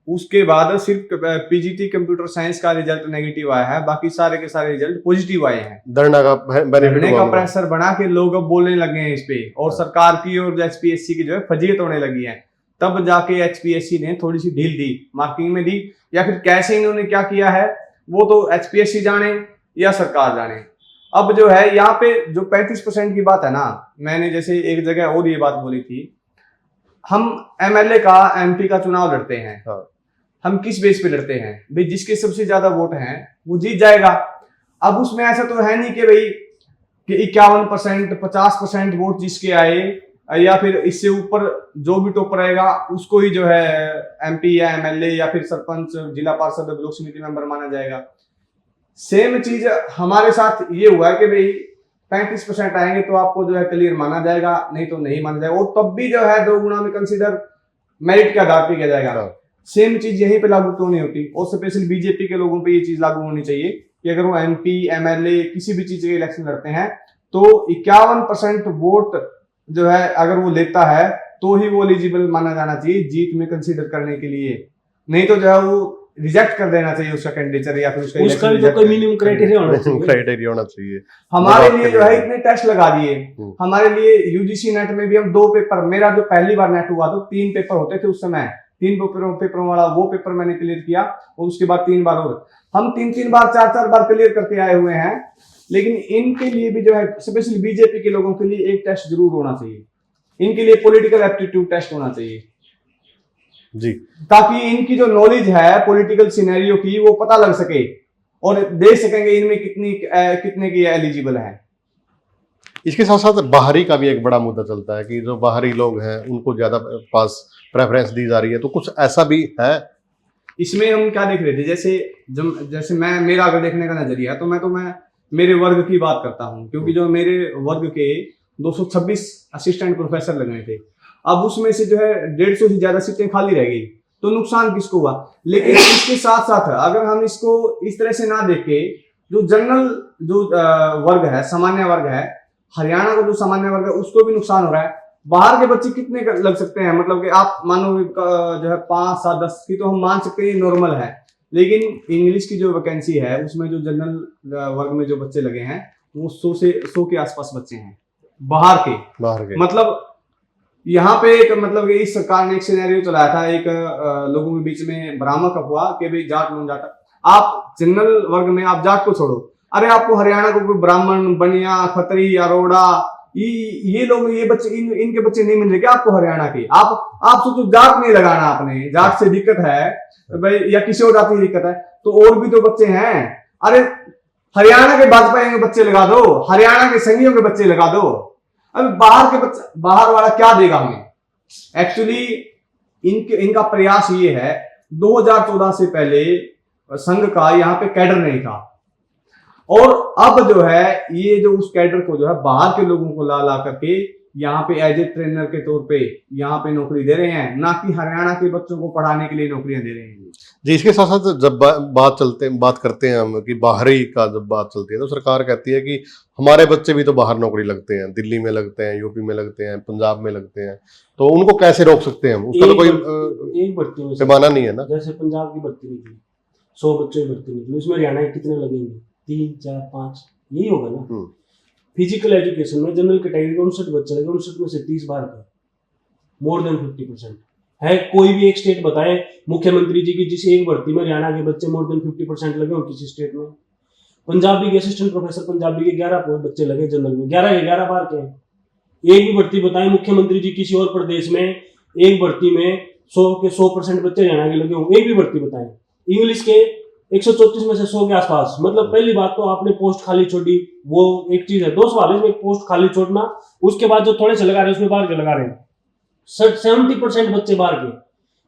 उसके बाद सिर्फ पीजीटी कंप्यूटर साइंस का रिजल्ट नेगेटिव आया है, बाकी सारे के सारे रिजल्ट पॉजिटिव आए हैं। धरने का प्रेशर बना के लोग अब बोलने लगे हैं इस पे, और सरकार की और एचपीएससी की जो है फजीयत होने लगी है। तब जाके एचपीएससी ने थोड़ी सी ढील दी, मार्किंग में दी, या फिर कैसे इन्होंने क्या किया है वो तो एचपीएससी जाने या सरकार जाने। अब जो है यहाँ पे जो 35% की बात है ना, मैंने जैसे एक जगह और ये बात बोली थी, हम एमएलए का, एमपी का चुनाव लड़ते हैं। हम किस बेस पे लड़ते हैं भाई? जिसके सबसे ज्यादा वोट हैं वो जीत जाएगा। अब उसमें ऐसा तो है नहीं कि भाई कि 51%, 50% वोट जिसके आए या फिर इससे ऊपर जो भी टॉपर रहेगा उसको ही जो है एमपी या एमएलए या फिर सरपंच, जिला पार्षद, ब्लॉक समिति मेंबर माना जाएगा। सेम चीज हमारे साथ ये हुआ है कि भाई 35% आएंगे तो आपको जो है क्लियर माना जाएगा, नहीं तो नहीं माना जाएगा, और तब भी जो है 2 गुना में कंसीडर मेरिट के आधार पर किया जाएगा। सेम चीज यहीं पे लागू क्यों नहीं होती? और स्पेशल बीजेपी के लोगों पे ये चीज लागू होनी चाहिए कि अगर वो एमपी, एमएलए किसी भी चीज के इलेक्शन लड़ते हैं तो 51% वोट जो है अगर वो लेता है तो ही वो एलिजिबल माना जाना चाहिए जीत में कंसीडर करने के लिए, नहीं तो जो है वो रिजेक्ट कर देना चाहिए उसका कैंडिडेचर या फिर उसका भी तो कोई मिनिमम क्राइटेरिया होना चाहिए। हमारे लिए जो है इतने टेस्ट लगा दिए, हमारे लिए यूजीसी नेट में भी हम 2 पेपर, मेरा जो पहली बार नेट हुआ तो 3 पेपर होते थे उस समय, 3 पेपरों वाला वो पेपर मैंने क्लियर किया, और उसके बाद 3 बार और हम 3-3 बार 4-4 बार क्लियर करके आए हुए हैं। लेकिन इनके लिए भी जो है स्पेशली बीजेपी के लोगों के लिए एक टेस्ट जरूर होना चाहिए, इनके लिए पॉलिटिकल एप्टीट्यूड टेस्ट होना चाहिए जी, ताकि इनकी जो नॉलेज है पॉलिटिकल सिनेरियो की वो पता लग सके और देख सकेंगे इनमें कितने की एलिजिबल है। इसके साथ साथ बाहरी का भी एक बड़ा मुद्दा चलता है कि जो बाहरी लोग हैं उनको ज्यादा पास प्रेफरेंस दी जा रही है, तो कुछ ऐसा भी है इसमें? हम क्या देख रहे थे, जैसे मैं, मेरा अगर देखने का नजरिया तो मैं मेरे वर्ग की बात करता हूं, क्योंकि जो मेरे वर्ग के 226 असिस्टेंट प्रोफेसर लगने थे, अब उसमें से जो है 150 से ज्यादा सीटें खाली रह गई, तो नुकसान किसको हुआ? लेकिन इसके साथ साथ अगर हम इसको इस तरह से ना देख के, जो जनरल जो वर्ग है, सामान्य वर्ग है, हरियाणा का जो सामान्य वर्ग है उसको भी नुकसान हो रहा है। बाहर के बच्चे कितने लग सकते हैं? मतलब कि आप मानो जो है 5, 7, 10 की तो हम मान सकते हैं नॉर्मल है, लेकिन इंग्लिश की जो वैकेंसी है उसमें जो जनरल वर्ग में जो बच्चे लगे हैं वो 100 के आसपास बच्चे हैं बाहर के। मतलब यहाँ पे एक, मतलब कि इस सरकार ने एक सिनेरियो चलाया था, एक लोगों के बीच में भ्रामक अफवाह कि भाई जाट नॉन जाट, आप जनरल वर्ग में आप जाट को छोड़ो, अरे आपको हरियाणा को कोई ब्राह्मण, बनिया, खत्री, अरोड़ा, ये लोग, ये बच्चे, इनके बच्चे नहीं मिल रहे क्या आपको हरियाणा के? आप सोचो जाट नहीं लगाना आपने, जाट से दिक्कत है भाई या किसी और जाति की दिक्कत है, तो और भी तो बच्चे हैं। अरे हरियाणा के भाजपा के बच्चे लगा दो, हरियाणा के संघियों के बच्चे लगा दो। अब बाहर के बच्चे, बाहर वाला क्या देगा हमें? एक्चुअली इनका प्रयास ये है, 2014 से पहले संघ का यहाँ पे कैडर नहीं था, और अब जो है ये जो उस कैडर को जो है बाहर के लोगों को ला ला करके यहाँ पे एज ए ट्रेनर के तौर पे यहाँ पे नौकरी दे रहे हैं, ना कि हरियाणा के बच्चों को पढ़ाने के लिए नौकरियां दे रहे हैं। जी, इसके साथ साथ जब बात करते हैं हम कि बाहरी का जब बात चलती है तो सरकार कहती है कि हमारे बच्चे भी तो बाहर नौकरी लगते हैं, दिल्ली में लगते हैं, यूपी में लगते हैं, पंजाब में लगते हैं, तो उनको कैसे रोक सकते हैं हम? उसका तो कोई एक भर्ती में पैमाना नहीं है ना। जैसे पंजाब की भर्ती निकली, 100 बच्चों की भर्ती निकली, उसमें हरियाणा के कितने लगेंगे? 3, 4, 5, यही होगा ना। फिजिकल एजुकेशन में जनरल कैटेगरी 59 बच्चे लगे, 59 में से 30 बाहर का, मोर देन 50% है। कोई भी एक स्टेट बताए मुख्यमंत्री जी की जिस एक भर्ती में हरियाणा के बच्चे मोर देन 50% लगे हो किसी स्टेट में। पंजाबी के असिस्टेंट प्रोफेसर पंजाबी के 11 बच्चे लगे जनरल में, 11 के 11 बाहर के हैं। एक भी भर्ती बताए मुख्यमंत्री जी किसी और प्रदेश में एक भर्ती में 100 के 100% बच्चे हरियाणा के लगे हों, एक भी भर्ती बताएं। इंग्लिश के 134 में से 100 के आसपास। मतलब पहली बात तो आपने पोस्ट खाली छोड़ी, वो एक चीज है। 2 सवाल इसमें, एक पोस्ट खाली छोड़ना, उसके बाद जो थोड़े से लगा रहे हैं उसमें बाहर के लगा रहे हैं। 70% बच्चे बाहर के।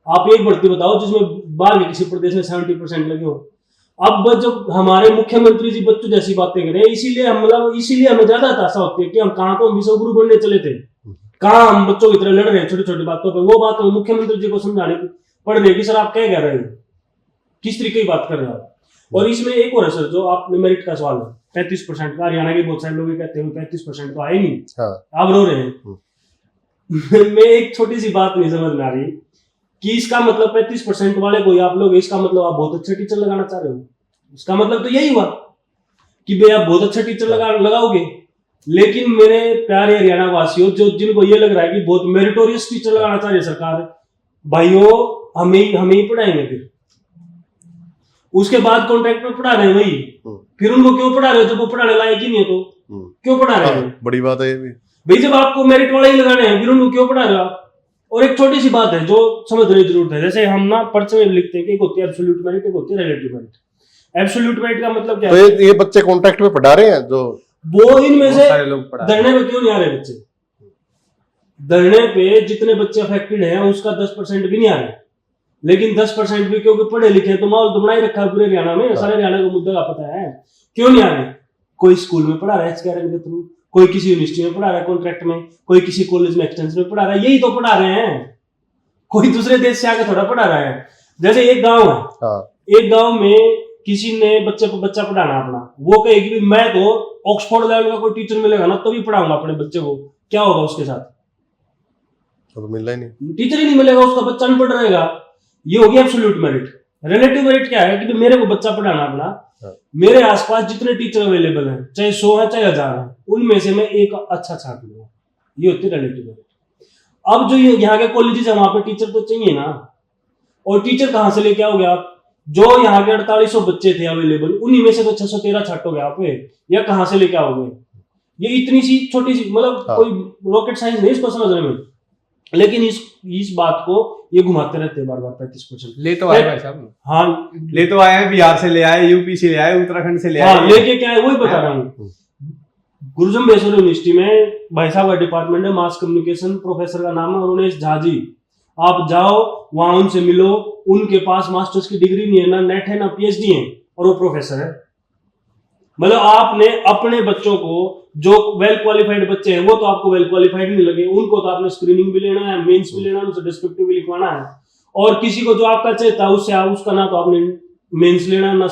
आप एक भर्ती बताओ जिसमें बाहर के किसी प्रदेश में 70% लगे हो। अब जब हमारे मुख्यमंत्री जी बच्चों जैसी बातें करें, इसीलिए हमें ज्यादा हताशा होती है कि हम कहाँ तो विश्वगुरु बनने चले थे, कहाँ हम बच्चों की तरह लड़ रहे हैं छोटी छोटी बातों पर। वो बात मुख्यमंत्री जी को समझाने पड़ रही है कि सर आप क्या कह रहे हैं, किस तरीके की बात कर रहे हैं आप। और इसमें एक और है सर, जो आपने मेरिट का सवाल है 35% का, हरियाणा के बहुत सारे लोग कहते हैं 35% तो आए नहीं। हाँ। आप रो रहे हैं। मैं एक छोटी सी बात नहीं समझ में आ रही कि इसका मतलब 35% वाले कोई आप लोग, इसका मतलब आप बहुत अच्छे टीचर लगाना चाह रहे हो। इसका मतलब तो यही हुआ कि भाई आप बहुत अच्छा टीचर लगाओगे, लेकिन मेरे प्यारे हरियाणा वासियों जो जिनको ये लग रहा है कि बहुत मेरिटोरियस टीचर लगाना चाह रही है सरकार, भाइयों हमें ही पढ़ाएंगे। फिर उसके बाद कॉन्ट्रैक्ट में पढ़ा रहे हैं वही, फिर उनको क्यों पढ़ा रहे हो जब वो पढ़ाने लायक ही नहीं है? तो क्यों पढ़ा रहे हैं? बड़ी बात है ये भी भाई, जब आपको मेरिट वाले ही लगाने हैं फिर उनको क्यों पढ़ा रहे हो आप? और एक छोटी सी बात है जो समझने की जरूरत है, जैसे हम ना पर्चे में लिखते हैं कि एक होती है एब्सोल्यूट मेरिट, एक होती है रिलेटिव मेरिट। एब्सोल्यूट मेरिट का मतलब क्या है? तो ये बच्चे कॉन्ट्रैक्ट में पढ़ा रहे हैं जो वो इनमें से लोग धरने पे क्यों नहीं आ रहे बच्चे? धरने पे जितने बच्चे अफेक्टेड हैं उसका 10% भी नहीं आ रहे, लेकिन 10% भी क्योंकि पढ़े लिखे हैं तो माहौल तो बना ही रखा है पूरे हरियाणा में। सारे हरियाणा को मुद्दा का पता है, क्यों नहीं आ रहे? कोई स्कूल में पढ़ा रहा है एचकेआरएम के थ्रू, कोई किसी यूनिवर्सिटी में पढ़ा रहा है कॉन्ट्रैक्ट में, कोई किसी कॉलेज में एक्सटेंशन में पढ़ा रहा है। यही तो पढ़ा रहे हैं, कोई दूसरे देश से आके थोड़ा पढ़ा रहा है। जैसे एक गांव है, एक गांव में किसी ने बच्चे को बच्चा पढ़ाना अपना, वो कहेगी कि मैं तो ऑक्सफोर्ड लेवल का कोई टीचर मिलेगा ना तभी पढ़ाऊंगा अपने बच्चे को। क्या होगा उसके साथ? तो मिलना ही नहीं, टीचर ही नहीं मिलेगा, उसका बच्चा अनपढ़ रहेगा। ये हो गया एब्सोल्यूट मेरिट। रिलेटिव मेरिट क्या है कि मेरे को बच्चा पढ़ाना अपना, मेरे आसपास जितने टीचर अवेलेबल हैं, चाहे 100 है चाहे 1000 है, उनमें से मैं एक अच्छा छाट लूंगा। ये होती है रिलेटिव मेरिट। अब जो यहाँ के कॉलेजेस है वहां पे टीचर तो चाहिए ना, और टीचर कहां से लेके आओगे आप? जो यहाँ के 4800 बच्चे थे अवेलेबल, उन्हीं में से तो 613 छाटोगे आप, या कहां से लेके आओगे? ये इतनी सी छोटी सी, मतलब कोई रॉकेट साइंस नहीं इसको समझने में, लेकिन इस बात को ये घुमाते रहते हैं बार बार। 35% ले तो आए भाई साहब, हाँ ले तो आए हैं, बिहार से ले आए, यूपी से ले आए, उत्तराखंड से ले आए। हाँ, लेके क्या है वही बता रहा हूँ। गुरुजम्बेश्वर यूनिवर्सिटी में भाई साहब का डिपार्टमेंट है मास कम्युनिकेशन, प्रोफेसर का नाम है अरुणेश झा जी। आप जाओ वहां उनसे मिलो, उनके पास मास्टर्स की डिग्री नहीं है, ना नेट है ना पीएचडी है, और वो प्रोफेसर है। मतलब आपने अपने बच्चों को, जो वेल क्वालिफाइड बच्चे हैं वो तो आपको वेल क्वालिफाइड नहीं लगे, उनको तो आपने स्क्रीनिंग भी लेना है, मेंस भी लेना है, उनसे डिस्क्रिप्टिव भी लिखवाना है, और किसी को जो आपका चाहता है उससे उसका ना तो आपने मेंस लेना ना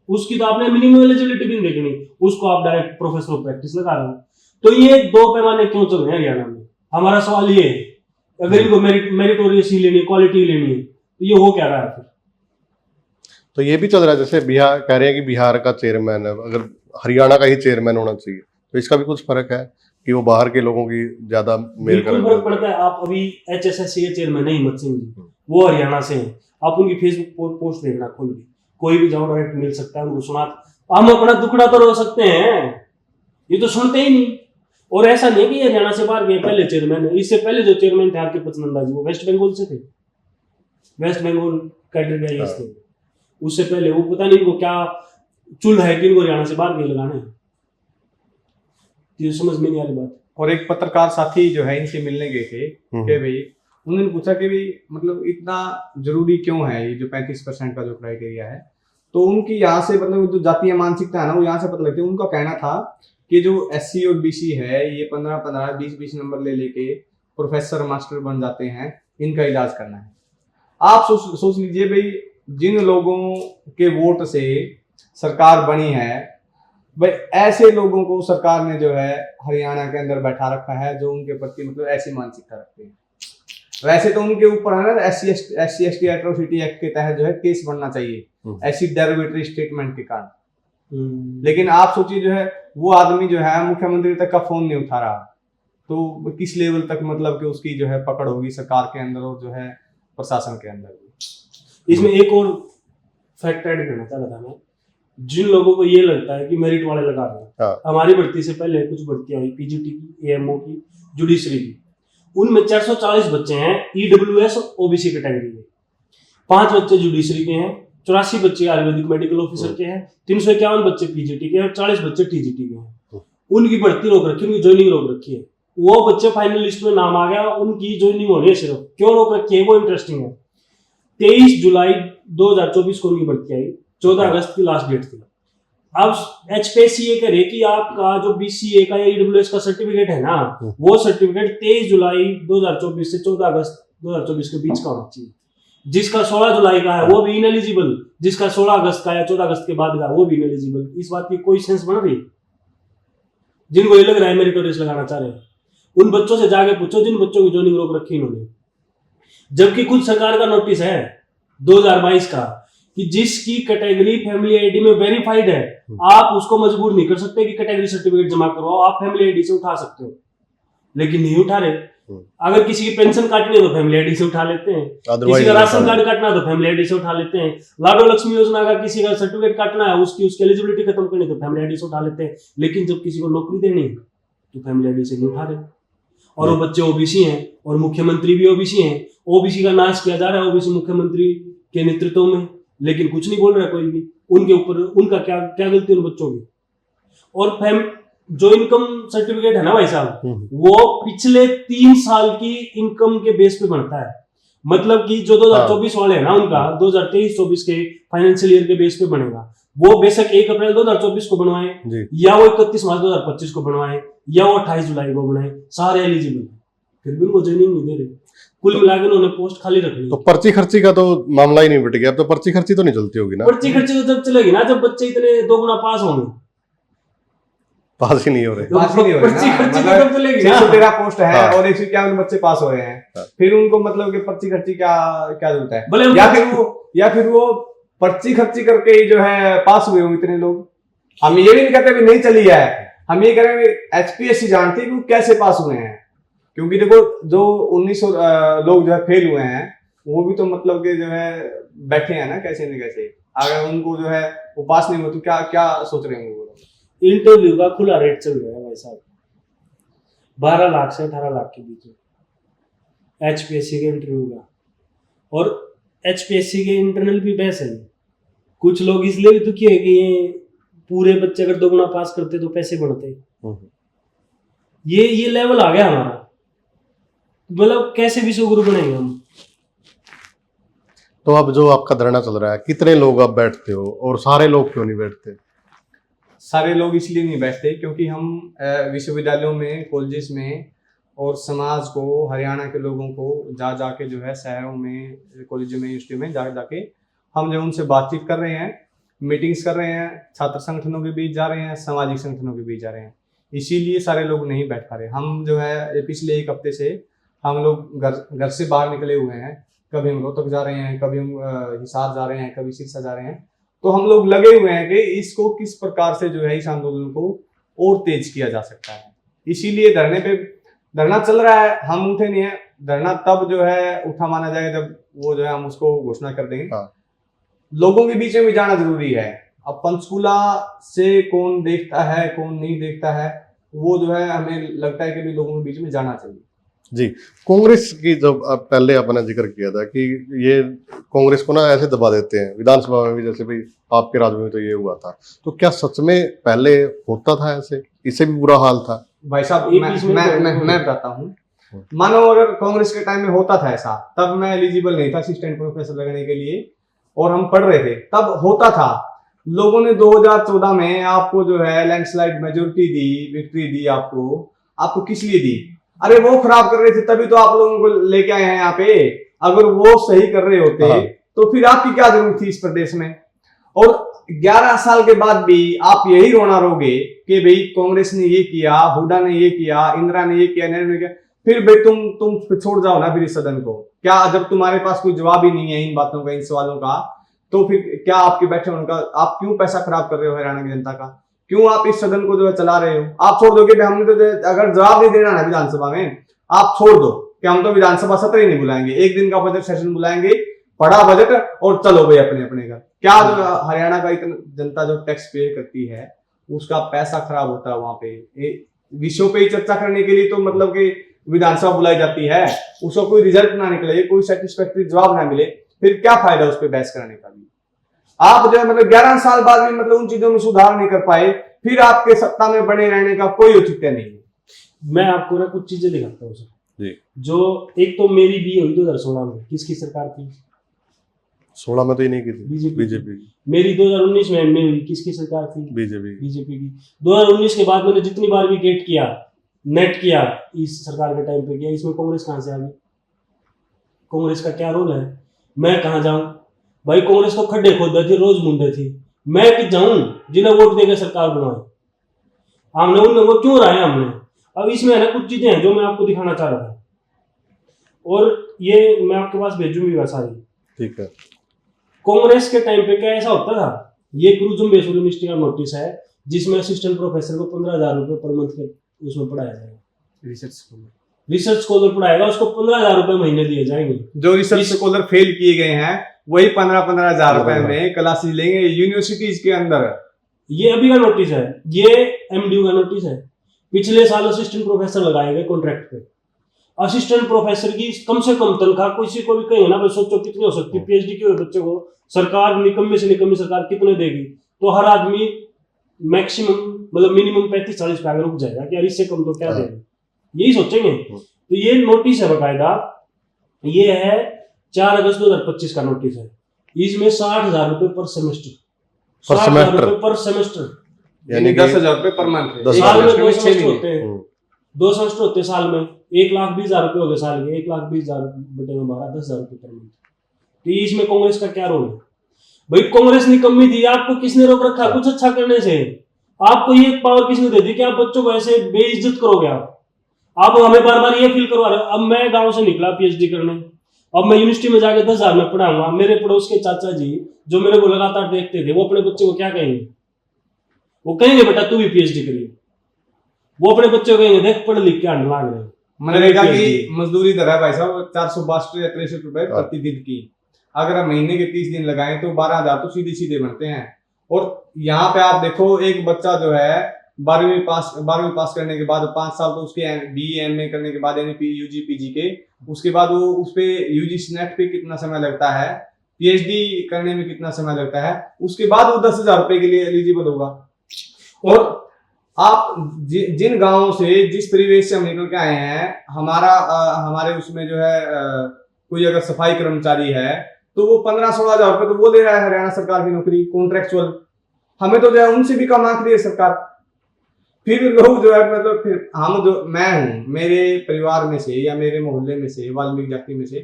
उसकी तो आपने मिनिमम एलिजिबिलिटी भी नहीं देखनी, उसको आप डायरेक्ट प्रोफेसर ऑफ प्रैक्टिस लगा रहे हो। तो ये 2 पैमाने क्यों चल रहे हैं हरियाणा में? हमारा सवाल ये है, अगर इनको मेरिटोरियस ही लेनी है, क्वालिटी ही लेनी है, तो ये हो क्या रहा है फिर? तो ये भी चल रहा है जैसे बिहार कह रहे हैं कि बिहार का चेयरमैन है, अगर हरियाणा का ही चेयरमैन होना चाहिए, तो इसका भी कुछ फर्क है कि वो बाहर के लोगों की ज्यादा मेल बिल्कुल फर्क पड़ता है। आप अभी HSSC के चेयरमैन है हिम्मत सिंह जी, वो हरियाणा से हैं। आप उनकी फेसबुक पोस्ट देखना, कोई भी जाओ डायरेक्ट मिल सकता है उनको, सुना हम अपना दुखड़ा तो रो सकते हैं, ये तो सुनते ही नहीं। और ऐसा नहीं कि हरियाणा से बाहर गए पहले चेयरमैन है, इससे पहले जो चेयरमैन थे आपके पचनंदा जी, वो वेस्ट बंगाल से थे, वेस्ट बंगाल कैडर गए थे। उससे पहले वो पता नहीं इनको क्या चुल है कि इनको हरियाणा से बाहर गए लगाने, ये समझ में नहीं आ रही बात। और एक पत्रकार साथी जो है इनसे मिलने गए थे कि भाई उन्होंने पूछा कि भाई मतलब इतना जरूरी क्यों है ये जो 35% का जो क्राइटेरिया है। तो उनकी यहाँ से मतलब जो जातीय मानसिकता है ना वो यहाँ से पता लगती है। उनका कहना था कि जो SC और BC है ये 15-15 20-20 नंबर ले लेके प्रोफेसर मास्टर बन जाते हैं, इनका इलाज करना है। आप सोच लीजिए भाई, जिन लोगों के वोट से सरकार बनी है भाई, ऐसे लोगों को सरकार ने जो है हरियाणा के अंदर बैठा रखा है जो उनके प्रति मतलब ऐसी मानसिकता रखते हैं। वैसे तो उनके ऊपर है ना SC/ST एट्रोसिटी एक्ट के तहत जो है केस बनना चाहिए ऐसी डेरिवेटरी स्टेटमेंट के कारण। लेकिन आप सोचिए जो है वो आदमी जो है मुख्यमंत्री तक का फोन नहीं उठा रहा, तो किस लेवल तक मतलब कि उसकी जो है पकड़ होगी सरकार के अंदर और जो है प्रशासन के अंदर। इसमें एक और फैक्ट ऐड करना चाह रहा था मैं, जिन लोगों को ये लगता है कि मेरिट वाले लगा रहे हैं, हाँ। हमारी भर्ती से पहले कुछ भर्तियां हुई PGT की, AMO की, जुडिशरी की, उनमें 440 बच्चे हैं EWS और OBC कैटेगरी के, 5 बच्चे जुडिशरी के हैं, 84 बच्चे आयुर्वेदिक मेडिकल ऑफिसर के हैं, 351 बच्चे PGT के और 40 बच्चे TGT के हैं। उनकी भर्ती रोक रखी है, उनकी ज्वाइनिंग रोक रखी है। वो बच्चे फाइनल लिस्ट में नाम आ गया, उनकी ज्वाइनिंग हो रही है। सिर्फ क्यों रोक रखी है वो इंटरेस्टिंग है। 23 जुलाई 2024 को उनकी भर्ती आई, 14 अगस्त की लास्ट डेट थी। अब HPSC ये कह रहे कि आपका जो BCA का या EWS का सर्टिफिकेट है ना, वो सर्टिफिकेट 23 जुलाई 2024 से 14 अगस्त 2024 के बीच का होना चाहिए। जिसका 16 जुलाई का है वो भी इनएलिजिबल, जिसका 16 अगस्त का या 14 अगस्त के बाद का वो भी इनएलिजिबल। इस बात की कोई सेंस बन रही? जिनको ये लग रहा है मेरिटोरियस लगाना चाह रहे हैं, उन बच्चों से जाके पूछो जिन बच्चों की ज्वाइनिंग रोक रखी इन्होंने। जबकि खुद सरकार का नोटिस है 2022 का कि जिसकी कैटेगरी फैमिली आईडी में वेरीफाइड है, आप उसको मजबूर नहीं कर सकते कि कैटेगरी सर्टिफिकेट जमा करवाओ, आप फैमिली आईडी से उठा सकते हो, लेकिन नहीं उठा रहे। अगर किसी की पेंशन काटनी है तो फैमिली आईडी से उठा लेते हैं, किसी का राशन कार्ड काटना है तो फैमिली आईडी से उठा लेते हैं, लाडो लक्ष्मी योजना का किसी का सर्टिफिकेट काटना है, उसकी एलिजिबिलिटी खत्म करनी तो फैमिली आईडी से उठा लेते हैं। लेकिन जब किसी को नौकरी देनी है तो फैमिली आईडी से नहीं उठा रहे। और वो बच्चे OBC हैं और मुख्यमंत्री भी OBC हैं। OBC का नाश किया जा रहा है OBC मुख्यमंत्री के नेतृत्व में, लेकिन कुछ नहीं बोल रहा है कोई भी। उनके ऊपर उनका क्या क्या गलती है उन बच्चों की। और जो इनकम सर्टिफिकेट है ना भाई साहब, वो पिछले 3 साल की इनकम के बेस पे बनता है। मतलब कि जो 2024 वाले है ना, उनका 2023-24 के फाइनेंशियल ईयर के बेस पे बनेगा। वो बेशक 1 अप्रैल 2024 को बनवाए या वो 31 मार्च 2025 को बनवाए या वो 28 जुलाई को बनाए, सारे एलिजिबल है, फिर भी उनको ज्वाइनिंग नहीं दे रहे। कुल मिला के उन्होंने पोस्ट खाली रख ली। तो पर्ची खर्ची का तो मामला ही नहीं बिट गया। अब तो पर्ची खर्ची तो नहीं चलती होगी ना? पर्ची खर्ची तो जब चलेगी ना जब बच्चे इतने 2 गुना पास होंगे। पास ही नहीं हो रहे। पास ही नहीं हो रहे पर्ची ना, खर्ची मतलब कब चलेगी ना? 613 पोस्ट है हाँ। और 151 बच्चे पास हो रहे हैं, फिर उनको मतलब कि पर्ची खर्ची क्या जरूरत है? भले या फिर वो पर्ची खर्ची करके ही जो है पास हुए हो इतने लोग। हम ये भी नहीं कहते भी नहीं चली है, हम ये कह रहे हैं HPSC जानती है कि कैसे पास हुए हैं। क्योंकि देखो जो 1900 लोग जो है फेल हुए हैं वो भी तो मतलब कि जो है बैठे हैं ना कैसे न कैसे। अगर उनको जो है वो पास नहीं हुए तो क्या क्या सोच रहे होंगे वो? इंटरव्यू का खुला रेट चल रहा है भाई साहब, 12 लाख से 18 लाख के बीच में HPSC के इंटरव्यू का। और HPSC के इंटरनल भी बहस है। कुछ लोग इसलिए भी दुखी है कि ये पूरे बच्चे अगर 2 गुना पास करते तो पैसे बढ़ते। ये लेवल आ गया हमारा, मतलब कैसे विश्व गुरु बनेंगे हम। तो अब जो आपका धरना चल रहा है, कितने लोग अब बैठते हो और सारे लोग क्यों नहीं बैठते? सारे लोग इसलिए नहीं बैठते क्योंकि हम विश्वविद्यालयों में, कॉलेजेस में और समाज को, हरियाणा के लोगों को जाके जो है शहरों में, कॉलेजों में, यूनिवर्सिटी में जाके हम जो उनसे बातचीत कर रहे हैं, मीटिंग्स कर रहे हैं, छात्र संगठनों के बीच जा रहे हैं, सामाजिक संगठनों के बीच जा रहे हैं। इसीलिए सारे लोग नहीं बैठ पा रहे। हम जो है पिछले 1 हफ्ते से हम लोग घर से बाहर निकले हुए हैं। कभी हम रोहतक जा रहे हैं, कभी हम हिसार जा रहे हैं, कभी सिरसा जा रहे हैं। तो हम लोग लगे हुए हैं कि इसको किस प्रकार से जो है इस आंदोलन को और तेज किया जा सकता है। इसीलिए धरना चल रहा है। हम उठे नहीं है, धरना तब जो है उठा माना जाएगा जब वो जो है हम उसको घोषणा कर देंगे। हाँ। लोगों के बीच में भी जाना जरूरी है। अब पंचकूला से कौन देखता है कौन नहीं देखता है, वो जो है हमें लगता है कि भी लोगों के बीच में जाना चाहिए। जी, कांग्रेस की जब पहले आपने जिक्र किया था कि ये कांग्रेस को ना ऐसे दबा देते हैं विधानसभा में भी, जैसे भाई आपके राज्य में तो ये हुआ था, तो क्या सच में पहले होता था ऐसे? इससे भी बुरा हाल था? भाई साहब मैं बताता हूँ। मानो अगर कांग्रेस के टाइम में होता था ऐसा, तब मैं एलिजिबल नहीं था असिस्टेंट प्रोफेसर लगने के लिए, और हम पढ़ रहे थे तब होता था। लोगों ने 2014 में आपको जो है लैंडस्लाइड मेजोरिटी दी, विक्ट्री दी आपको किस लिए दी? अरे वो खराब कर रहे थे तभी तो आप लोगों को लेके आए हैं यहाँ पे। अगर वो सही कर रहे होते हाँ। तो फिर आपकी क्या जरूरत थी इस प्रदेश में? और 11 साल के बाद भी आप यही रोना रोगे कि भाई कांग्रेस ने ये किया, हुड्डा ने ये किया, इंदिरा ने ये किया, नेहरू ने किया। फिर भाई तुम छोड़ जाओ ना फिर इस सदन को। क्या जब तुम्हारे पास कोई जवाब ही नहीं है इन बातों का, इन सवालों का, तो फिर क्या आपके बैठे होने का? आप क्यों पैसा खराब कर रहे हो हरियाणा की जनता का? क्यों आप इस सदन को जो है चला रहे हो? आप छोड़ दो कि हमने तो अगर जवाब नहीं देना ना विधानसभा में, आप छोड़ दो कि हम तो विधानसभा सत्र ही नहीं बुलाएंगे, एक दिन का बजट सेशन बुलाएंगे, पढ़ा बजट और चलो भाई अपने अपने घर। क्या जो हरियाणा का इतना जनता जो टैक्स पे करती है उसका पैसा खराब होता है वहां पे। विषयों पे ही चर्चा करने के लिए तो मतलब कि विधानसभा बुलाई जाती है, उसका कोई रिजल्ट ना निकले, कोई सेटिस्फैक्टरी जवाब ना मिले, फिर क्या फायदा उस पर बहस करने का भी? आप जो है मतलब 11 साल बाद भी मतलब उन चीजों में सुधार नहीं कर पाए, फिर आपके सत्ता में बने रहने का कोई औचित्य नहीं है। मैं आपको ना कुछ चीजें दिखाता हूँ सर। जी। जो एक तो मेरी भी हुई 2016 में, किसकी सरकार थी? 16 में तो ही नहीं की थी, बीजेपी बीजेपी की। मेरी 2019 में एमए हुई, किसकी सरकार थी? बीजेपी की। 2019 के बाद मैंने जितनी बार भी गेट किया, नेट किया, इस सरकार के टाइम पे किया। इसमें कांग्रेस कहाँ से आ गई? कांग्रेस का क्या रोल है? मैं कहाँ जाऊं भाई? कांग्रेस को खड्डे खोदे थे, रोज मुंडे थी। मैं कि जाऊं जिन्हें वोट देकर सरकार बनाए? हमने उन वो क्यों रहा है हमने? अब इसमें है ना कुछ चीजें हैं जो मैं आपको दिखाना चाह रहा था, और ये मैं आपके पास भेजूंगी सारी। ठीक है। कांग्रेस के टाइम पे क्या ऐसा होता था? ये गुरुजुम्बेश्वर यूनिवर्सिटी का नोटिस है जिसमें असिस्टेंट प्रोफेसर को 15,000 रुपये पर मंथ के उसमें पढ़ाया जाएगा। रिसर्च स्कॉलर पढ़ाएगा, उसको 15,000 रुपये महीने दिए जाएंगे। जो रिसर्च स्कॉलर फेल किए गए हैं वही 15-15 हजार रुपए में क्लासेस लेंगे यूनिवर्सिटीज के अंदर। ये अभी का नोटिस है, ये एमडीयू का नोटिस है। पिछले साल असिस्टेंट प्रोफेसर लगाए गए कॉन्ट्रैक्ट पे। असिस्टेंट प्रोफेसर की कम से कम तनख्वाह किसी को भी कहीं ना, सोचो कितनी हो सकती है? पीएचडी के बच्चे को सरकार निकम्मे से निकम्मी सरकार कितने देगी? तो हर आदमी मैक्सिमम मतलब मिनिमम 35-40 पे रुक जाएगा कि यार इससे कम तो क्या देगा, यही सोचेंगे। तो ये नोटिस है बकायदा, ये है 4 अगस्त 2025 का नोटिस है। इसमें 60,000 रुपये पर सेमेस्टर, 60,000 रुपये पर सेमेस्टर, यानी 10,000 रुपये पर मंथ। साल में 2 सेमेस्टर होते हैं, 2 सेमेस्टर होते हैं साल में, 1,20,000 रुपये हो गए साल के, 1,20,000 बटे में 12, 10,000 रुपये पर मंथ। तो इसमें कांग्रेस का क्या रोल है भाई? कांग्रेस निकम्मी थी, आपको किसने रोक रखा कुछ अच्छा करने से? आपको ये पावर किसने दे दी कि आप बच्चों को ऐसे बेइज्जत करोगे? आप हमें बार बार ये फील करवा रहे हो। अब मैं गांव से निकला पीएचडी करने, अब मैं यूनिवर्सिटी में जाकर 10,000 में पढ़ाऊंगा। मेरे पड़ोस के चाचा जी जो मेरे को लगातार देखते थे, वो अपने बच्चे को क्या कहेंगे? वो कहेंगे बेटा तू भी पीएचडी करिए। वो अपने बच्चे को कहेंगे देख पढ़ लिख के आने लाग रहे। मनरेगा की मजदूरी दर है भाई साहब 462 या 63 रुपए प्रतिदिन की। अगर हम महीने के 30 दिन लगाएं तो 12,000 तो सीधे सीधे बनते हैं। और यहाँ पे आप देखो एक बच्चा जो है 12वीं पास करने के बाद 5 साल तो उसके BE MA करने के बाद यानी UG PG के, उसके बाद वो उस पे UGC नेट पे कितना समय लगता है, PhD करने में कितना समय लगता है, उसके बाद वो 10,000 रुपए के लिए एलिजिबल होगा। और आप जिन गांवों से जिस परिवेश से हम निकल के आए हैं, हमारे उसमें जो है कोई अगर सफाई कर्मचारी है तो वो 15-16 हजार रुपए तो वो दे रहा है हरियाणा सरकार की नौकरी कॉन्ट्रेक्चुअल। हमें तो जो है उनसे भी कम आंक रही है सरकार। फिर लोग जो है मतलब फिर हम जो मैं हूँ, मेरे परिवार में से या मेरे मोहल्ले में से वाल्मीकि जाति में से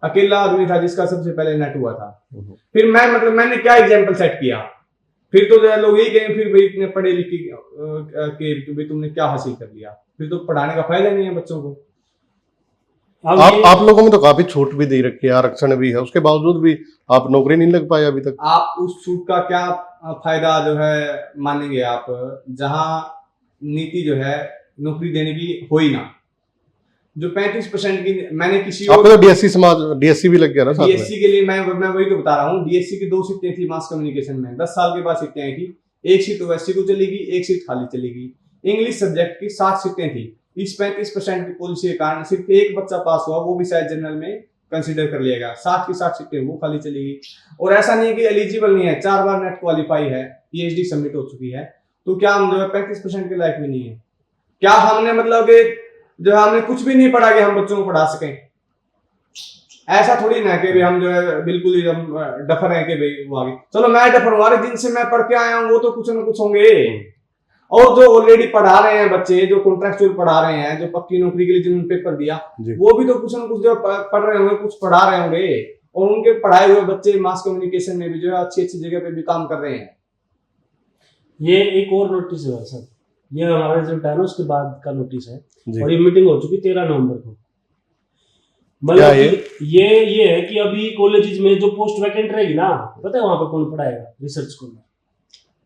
अकेला आदमी था जिसका सबसे पहले नेट हुआ था। फिर मैंने क्या एग्जाम्पल सेट किया? फिर तो जो है लोग यही कहें फिर भाई इतने पढ़े लिखे के तुमने क्या हासिल कर लिया? फिर तो पढ़ाने का फायदा नहीं है बच्चों को। आप लोगों में तो काफी छूट भी दे रखी है, आरक्षण भी है, उसके बावजूद भी आप नौकरी नहीं लग पाए अभी तक। आप उस छूट का क्या फायदा जो है मानेंगे आप, जहां नीति जो है नौकरी देने की हो ही ना। जो 35% की मैंने किसी और तो DSC भी लग गया ना साथ में। DSC के लिए मैं वही तो बता रहा हूँ। DSC की 2 सीटें थी मास कम्युनिकेशन में, 10 साल के बाद सीटें आई थी। 1 सीट OSC को चलेगी, 1 सीट खाली चलेगी। इंग्लिश सब्जेक्ट की 7 सीटें थी। इस 35% की पॉलिसी के कारण सिर्फ एक बच्चा पास हुआ, वो भी शायद जनरल में कंसीडर कर लिया गया। 60 की 60 सीटें वो खाली चलेगी। और ऐसा नहीं है कि एलिजिबल नहीं है, 4 बार नेट क्वालिफाई है, PhD सबमिट हो चुकी है, तो क्या हम जो है 35% के लायक भी नहीं है? क्या हमने मतलब कि जो है हमने कुछ भी नहीं पढ़ा कि हम बच्चों को पढ़ा सकें। ऐसा थोड़ी ना कि भाई हम जो है बिल्कुल ही हम डफर हैं कि भाई वो आगे, चलो मैं डफर हूँ, अरे जिनसे मैं पढ़ के आया हूँ वो तो कुछ ना कुछ होंगे। और जो ऑलरेडी पढ़ा रहे हैं बच्चे, जो कॉन्ट्रैक्चुअल पढ़ा रहे हैं, जो पक्की नौकरी के लिए जिन्होंने पेपर दिया, वो भी तो कुछ ना कुछ जो पढ़ रहे होंगे, कुछ पढ़ा रहे होंगे। और उनके पढ़ाए हुए बच्चे मास कम्युनिकेशन में भी जो है अच्छी अच्छी जगह पे भी काम कर रहे हैं। ये एक और नोटिस है सर, ये हमारा रिजल्ट है ना उसके बाद का नोटिस है, जी। और ये मीटिंग हो चुकी 13 नवंबर को। क्या मतलब ये? कि ये है कि अभी कॉलेजेस में जो पोस्ट वैकेंट रहेगी ना, पता है वहां पे कौन पढ़ाएगा? Research scholar.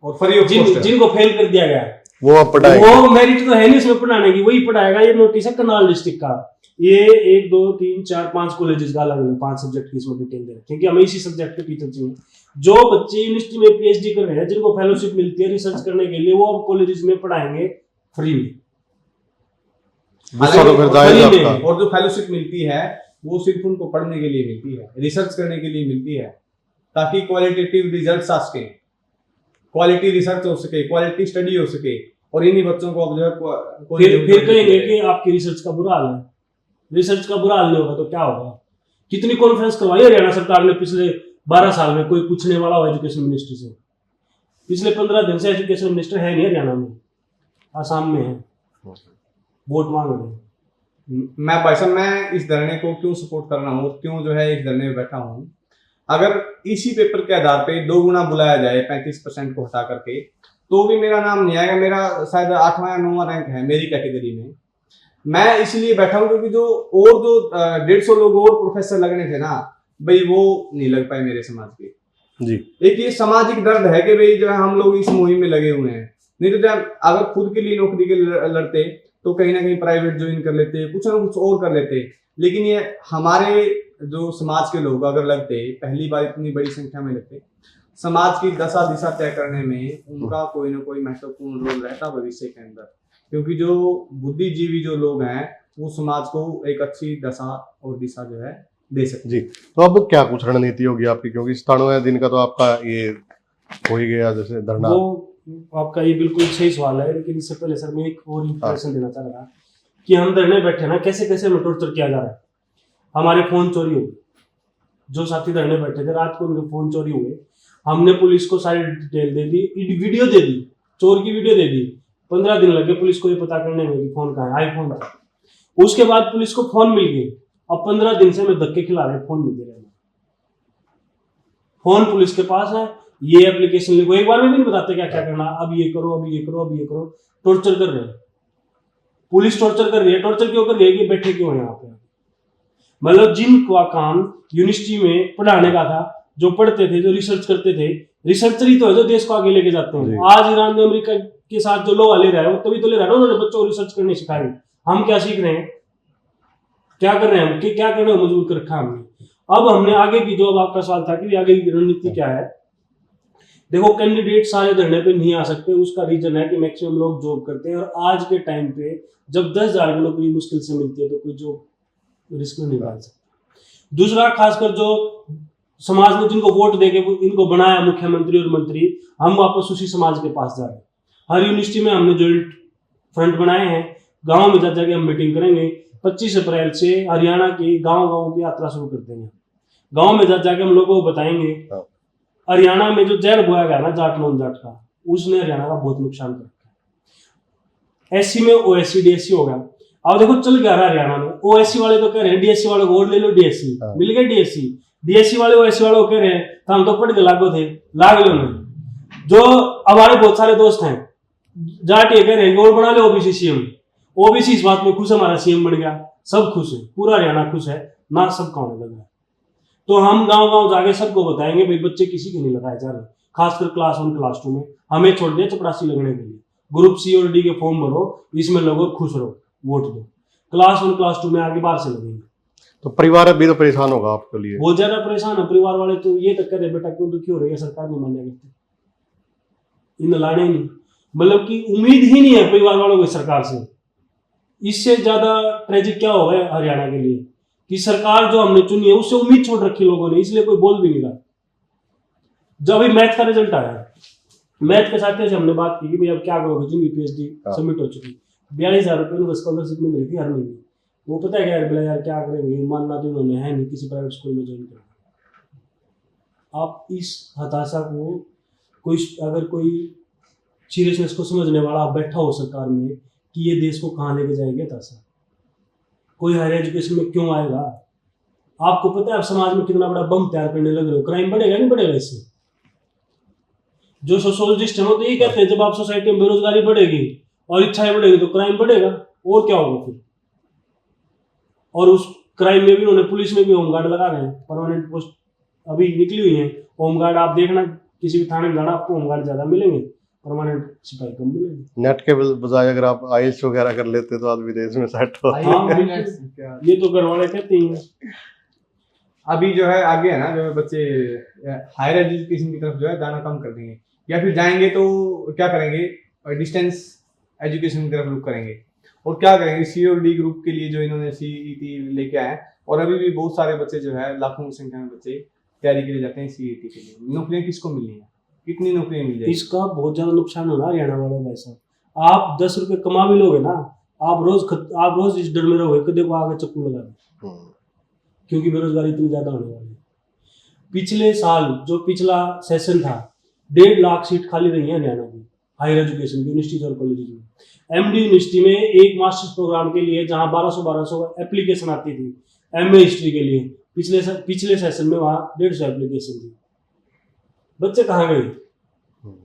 और फ्री ऑफ कॉस्ट जिनको फेल कर दिया गया है, वो आप पढ़ाएंगे? वो मेरिट तो है नहीं इसमें पढ़ाने की, वही पढ़ाएगा। ये नोटिस है करनाल डिस्ट्रिक्ट का। ये 1 2 3 4 5 कॉलेजेस का अलग अलग 5 सब्जेक्ट की इसमें डिटेल दे रहे हैं, क्योंकि हमें इसी सब्जेक्ट के टीचर चाहिए। जो बच्चे यूनिवर्सिटी में पीएचडी कर रहे हैं, जिनको फेलोशिप मिलती है रिसर्च करने के लिए, वो अब कॉलेजेस में पढ़ाएंगे फ्री में। दूसरा तो फिर जायज फ्री में। आपका। और जो फेलोशिप मिलती है वो सिर्फ उनको पढ़ने के लिए मिलती है, रिसर्च करने के लिए मिलती है, ताकि क्वालिटेटिव रिजल्ट्स आ सके, क्वालिटी रिसर्च हो सके, क्वालिटी स्टडी हो सके। और इन्हीं बच्चों को अब जो है फिर कहेंगे कि आपकी रिसर्च का बुरा हाल है। रिसर्च का बुरा हाल नहीं होगा तो क्या होगा? कितनी कॉन्फ्रेंस करवाई हरियाणा सरकार ने पिछले 12 साल में? कोई पूछने वाला हो एजुकेशन मिनिस्टर से? पिछले 15 दिन से एजुकेशन मिनिस्टर है नहीं हरियाणा में, आसाम में है, वोट मांग रहे हैं। मैं भाई साहब, मैं इस धरने को क्यों सपोर्ट कर रहा हूँ, क्यों जो है इस धरने में बैठा हूँ। अगर इसी पेपर के आधार पे 2 गुना बुलाया जाए 35% को हटा करके, तो भी मेरा नाम नहीं आएगा। मेरा शायद 8वां या 9वां रैंक है मेरी कैटेगरी में। मैं इसलिए बैठा हूँ क्योंकि जो 150 लोग और प्रोफेसर लगने थे ना भाई, वो नहीं लग पाए मेरे समाज के। जी। एक ये सामाजिक दर्द है कि भाई जो है हम लोग इस मुहिम में लगे हुए हैं। नहीं तो जब अगर खुद के लिए नौकरी के लड़ते तो कहीं ना कहीं प्राइवेट ज्वाइन कर लेते, कुछ ना कुछ और कर लेते। लेकिन ये हमारे जो समाज के लोग अगर लगते, पहली बार इतनी बड़ी संख्या में लगते, समाज की दशा दिशा तय करने में उनका कोई ना कोई महत्वपूर्ण रोल रहता भविष्य के अंदर। क्योंकि जो बुद्धिजीवी जो लोग हैं वो समाज को एक अच्छी दशा और दिशा जो है दे सकते। जी। तो अब क्या कुछ रणनीति होगी आपकी, क्योंकि 97 दिन का तो आपका ये हो ही गया जैसे धरना। वो आपका ये बिल्कुल सही सवाल है, लेकिन इससे पहले सर मैं एक और इंफॉर्मेशन देना चाह रहा था कि हम धरने बैठे ना, कैसे कैसे हमें टॉर्चर किया जा रहा है। हमारे फोन चोरी हुए, जो साथी धरने बैठे थे रात को उनके फोन चोरी हुए। हमने पुलिस को सारी डिटेल दे दी, वीडियो दे दी, चोर की वीडियो दे दी। 15 दिन लगे पुलिस को ये पता करने में कि फोन कहाँ है, आईफोन था। उसके बाद पुलिस को फोन मिल गए। अब 15 दिन से हमें धक्के खिला रहे, फोन नहीं दे रहे। फोन पुलिस के पास है, ये एप्लीकेशन लिखो, एक बार में भी नहीं बताते क्या क्या करना, अब ये करो, अब ये करो, अब ये करो। टॉर्चर कर रहे हैं, पुलिस टॉर्चर कर रही है। टॉर्चर क्यों कर रही है? कि बैठे क्यों हैं यहाँ पे? मतलब जिनका काम यूनिवर्सिटी में पढ़ाने का था, जो पढ़ते थे, जो रिसर्च करते थे, रिसर्चर ही तो है जो देश को आगे लेके जाते हैं। आज ईरान में अमेरिका के साथ जो लोहा ले रहा है, वो तभी तो ले रहा है ना, उन्होंने बच्चों को रिसर्च करने सिखाई। हम क्या सीख रहे हैं, क्या कर रहे हैं हम, क्या कर रहे हैं? मजबूर कर रखा हमने। अब हमने आगे की, जो अब आपका सवाल था कि आगे की रणनीति क्या है, देखो कैंडिडेट सारे धरने पे नहीं आ सकते। उसका रीजन है कि मैक्सिमम लोग जॉब करते हैं, और आज के टाइम पे जब 10,000 की नौकरी मुश्किल से मिलती है तो कोई जॉब रिस्क में नहीं डाल सकता। दूसरा, खासकर जो समाज ने जिनको वोट देके इनको बनाया मुख्यमंत्री और मंत्री, हम वापस उसी समाज के पास जा रहे हैं। हर यूनिवर्सिटी में हमने जॉइंट फ्रंट बनाए हैं। गाँव में जा जाके हम मीटिंग करेंगे। 25 अप्रैल से हरियाणा की गाँव की यात्रा शुरू कर देंगे। गाँव में जा जाके हम लोगों को बताएंगे हरियाणा में जो जहर बोया गया ना जाट नॉन जाट का, उसने हरियाणा का बहुत नुकसान कर रखा है। एससी में ओएससी डीएससी हो गया। अब देखो चल क्या रहा है हरियाणा में, ओएससी वाले तो कह रहे हैं डीएससी वाले को और ले लो, डीएससी मिल गया। डीएससी वाले ओएससी वालों को कह रहे हैं तो हम तो पढ़ के लागो थे, लाग लो नहीं। जो हमारे बहुत सारे दोस्त हैं जाट, ये कह रहे हैं और बना ले ओबीसी सीएम। ओबीसी इस बात में खुश है, हमारा सीएम बन गया, सब खुश है, पूरा हरियाणा खुश है ना, सबका होने लगा। तो हम गांव गांव जाके सबको बताएंगे भाई बच्चे किसी के नहीं लगाए जा रहे, खासकर क्लास 1 क्लास 2 में। हमें छोड़ दिया चपरासी लगने के लिए। ग्रुप सी और डी के फॉर्म भरो, इसमें लगो, खुश रहो, वोट दो। क्लास 1 क्लास 2 में आगे बाहर से लगेंगे। तो परिवार भी तो परेशान होगा आपके लिए। बहुत ज्यादा परेशान है परिवार वाले। तो ये तक कह रहे बेटा क्यों दुखी हो रही है, सरकार नहीं मान्य करती, इन लाने ही नहीं, मतलब कि उम्मीद ही नहीं है परिवार वालों को सरकार से। इससे ज्यादा ट्रेजिक क्या होगा हरियाणा के लिए कि सरकार जो हमने चुनी है उससे उम्मीद छोड़ रखी लोगों ने, इसलिए कोई बोल भी नहीं रहा। जब अभी मैथ का रिजल्ट आया, मैथ के साथियों से हमने बात की कि भाई अब क्या करोगे, जिनकी पीएचडी सबमिट हो चुकी, 42,000 रुपये उनको स्कॉलरशिप मिल रही थी हर महीने। वो पता है क्या बोला यार क्या करेंगे, मानना तो उन्होंने है नहीं किसी प्राइवेट स्कूल में ज्वाइन करना। आप इस हताशा को अगर कोई सीरियसनेस को समझने वाला बैठा हो सरकार में कि ये देश को कहाँ लेके जाएगी हताशा, कोई हायर एजुकेशन में क्यों आएगा? आपको पता है आप समाज में कितना बड़ा बम तैयार करने लग रहे हो, क्राइम बढ़ेगा नहीं बढ़ेगा इससे? जो सोशोलॉजिस्ट है वो तो यही कहते हैं जब आप सोसाइटी में बेरोजगारी बढ़ेगी और इच्छाएं बढ़ेगी तो क्राइम बढ़ेगा, और क्या होगा फिर? और उस क्राइम में भी उन्होंने पुलिस में भी होमगार्ड लगा रहे हैं, परमानेंट पोस्ट अभी निकली हुई है। होमगार्ड आप देखना किसी भी थाने में जाना आपको होमगार्ड ज्यादा मिलेंगे, परमानेंट सिपाही कम मिलेंगे। नेट के बजाय अगर आप आइल्स वगैरह कर लेते तो आज विदेश में सेट हो। हाँ बिल्कुल, ये तो घर वाले कहते ही हैं। अभी जो है आगे है ना, जो बच्चे हायर एजुकेशन की तरफ जो है जाना कम कर देंगे, या फिर जाएंगे तो क्या करेंगे, डिस्टेंस एजुकेशन की तरफ रुख करेंगे। और क्या करेंगे, सी और डी ग्रुप के लिए जो इन्होंने सीईटी लेके आए, और अभी भी बहुत सारे बच्चे जो है लाखों की संख्या में बच्चे तैयारी के लिए जाते हैं सीईटी के लिए। नौकरियां किसको मिलनी है, कितनी नौकरियां मिल जाएगी? इसका बहुत ज्यादा नुकसान होना हरियाणा वाले भाई साहब। आप 10 रुपए कमा भी लोगे ना, आप रोज इस डर में रहोगे कि देखो आगे चक्कू लगा दे, क्योंकि बेरोजगारी इतनी ज्यादा होने वाली है। पिछले साल जो पिछला सेशन था 1.5 लाख सीट खाली रही है हरियाणा की हायर एजुकेशन की यूनिवर्सिटीज और कॉलेज में। एमडी यूनिवर्सिटी में एक मास्टर्स प्रोग्राम के लिए जहां 1200 एप्लीकेशन आती थी, एमए हिस्ट्री के लिए पिछले सेशन में वहां 150 एप्लीकेशन थी। बच्चे कहाँ गए?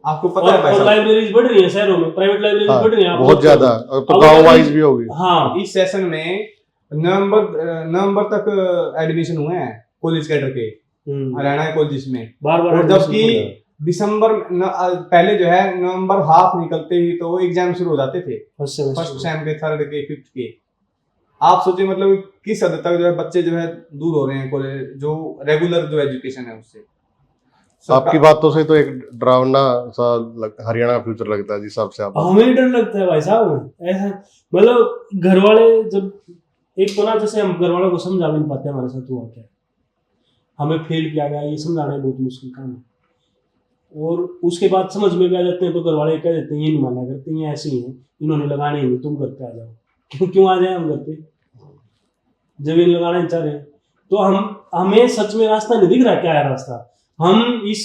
आपको पता है भाई और लाइब्रेरीज बढ़ रही है शहरों में, प्राइवेट लाइब्रेरीज बढ़ रही है बहुत ज्यादा, अब तो गांव वाइज भी होगी। हाँ, इस सेशन में नवंबर तक एडमिशन हुए हैं कॉलेज कैडर के हरियाणा के कॉलेज में, बार-बार। और जबकि दिसंबर पहले जो है नवंबर हाफ निकलते ही तो एग्जाम शुरू हो जाते थे, फर्स्ट सेम के, थर्ड के, फिफ्थ के। आप सोचिए मतलब किस हद तक जो है बच्चे जो है दूर हो रहे हैं कॉलेज, जो रेगुलर जो एजुकेशन है उससे। आपकी बातों से तो एक डरावना सा हरियाणा का फ्यूचर लगता है जिस हिसाब से आप। हमें डर लगता है भाई साहब ऐसा, मतलब घर वाले जब एक तो ना, जैसे हम घर वालों को समझा भी नहीं पाते हमारे साथ हुआ क्या, हमें फेल किया गया ये समझाना बहुत मुश्किल काम है। और उसके बाद समझ में भी आ जाते हैं तो घर वाले कह देते हैं ये नहीं माना करते, ये ऐसे ही हैं, इन्होंने लगाने ही नहीं, तुम घर पे आ जाओ। क्यों आ जाए हम घर पे, जमीन लगाना नहीं चाह रहे? तो हमें सच में रास्ता नहीं दिख रहा, क्या है रास्ता? हम इस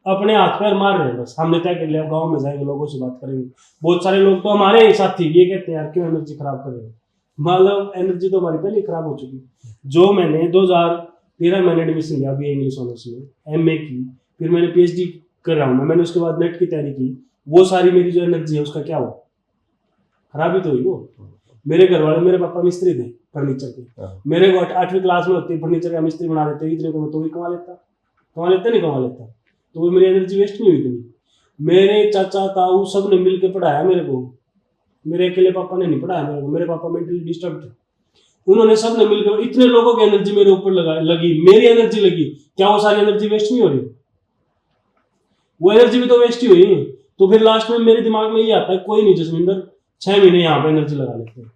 अपने हाथ पैर मार रहे हैं बस। हमने तय कर लिया गाँव में जाएंगे, लोगों से बात करेंगे। बहुत सारे लोग तो हमारे साथी ये कहते हैं यार क्यों एनर्जी खराब कर रहे हो, मतलब एनर्जी तो हमारी पहले खराब हो चुकी। जो मैंने 2013 मैंने एडमिशन लिया बीए इंग्लिश ऑनर्स में, एमए की, फिर मैंने पीएचडी कर रहा हूँ मैंने उसके बाद नेट की तैयारी की, वो सारी मेरी जो एनर्जी है उसका क्या हुआ? खराबी तो हुई वो। मेरे घर वाले, मेरे पापा मिस्त्री थे फर्नीचर के, मेरे को 8वीं क्लास में होती फर्नीचर का मिस्त्री बना देते, इतने को तो भी कमा लेता नहीं कमा लेता, तो वो मेरी एनर्जी वेस्ट नहीं हुई इतनी। मेरे चाचा ताऊ सब ने मिल के पढ़ाया मेरे को, मेरे अकेले पापा ने नहीं पढ़ाया मेरे को, मेरे पापा मेंटली डिस्टर्ब थे, उन्होंने सब ने मिलकर, इतने लोगों की एनर्जी मेरे ऊपर लगी, मेरी एनर्जी लगी, क्या वो सारी एनर्जी वेस्ट नहीं हो रही? वो एनर्जी भी तो वेस्ट ही हुई। तो फिर लास्ट में मेरे दिमाग में ये आता है कोई नहीं जसविंदर 6 महीने यहाँ पे एनर्जी लगा लेते हैं,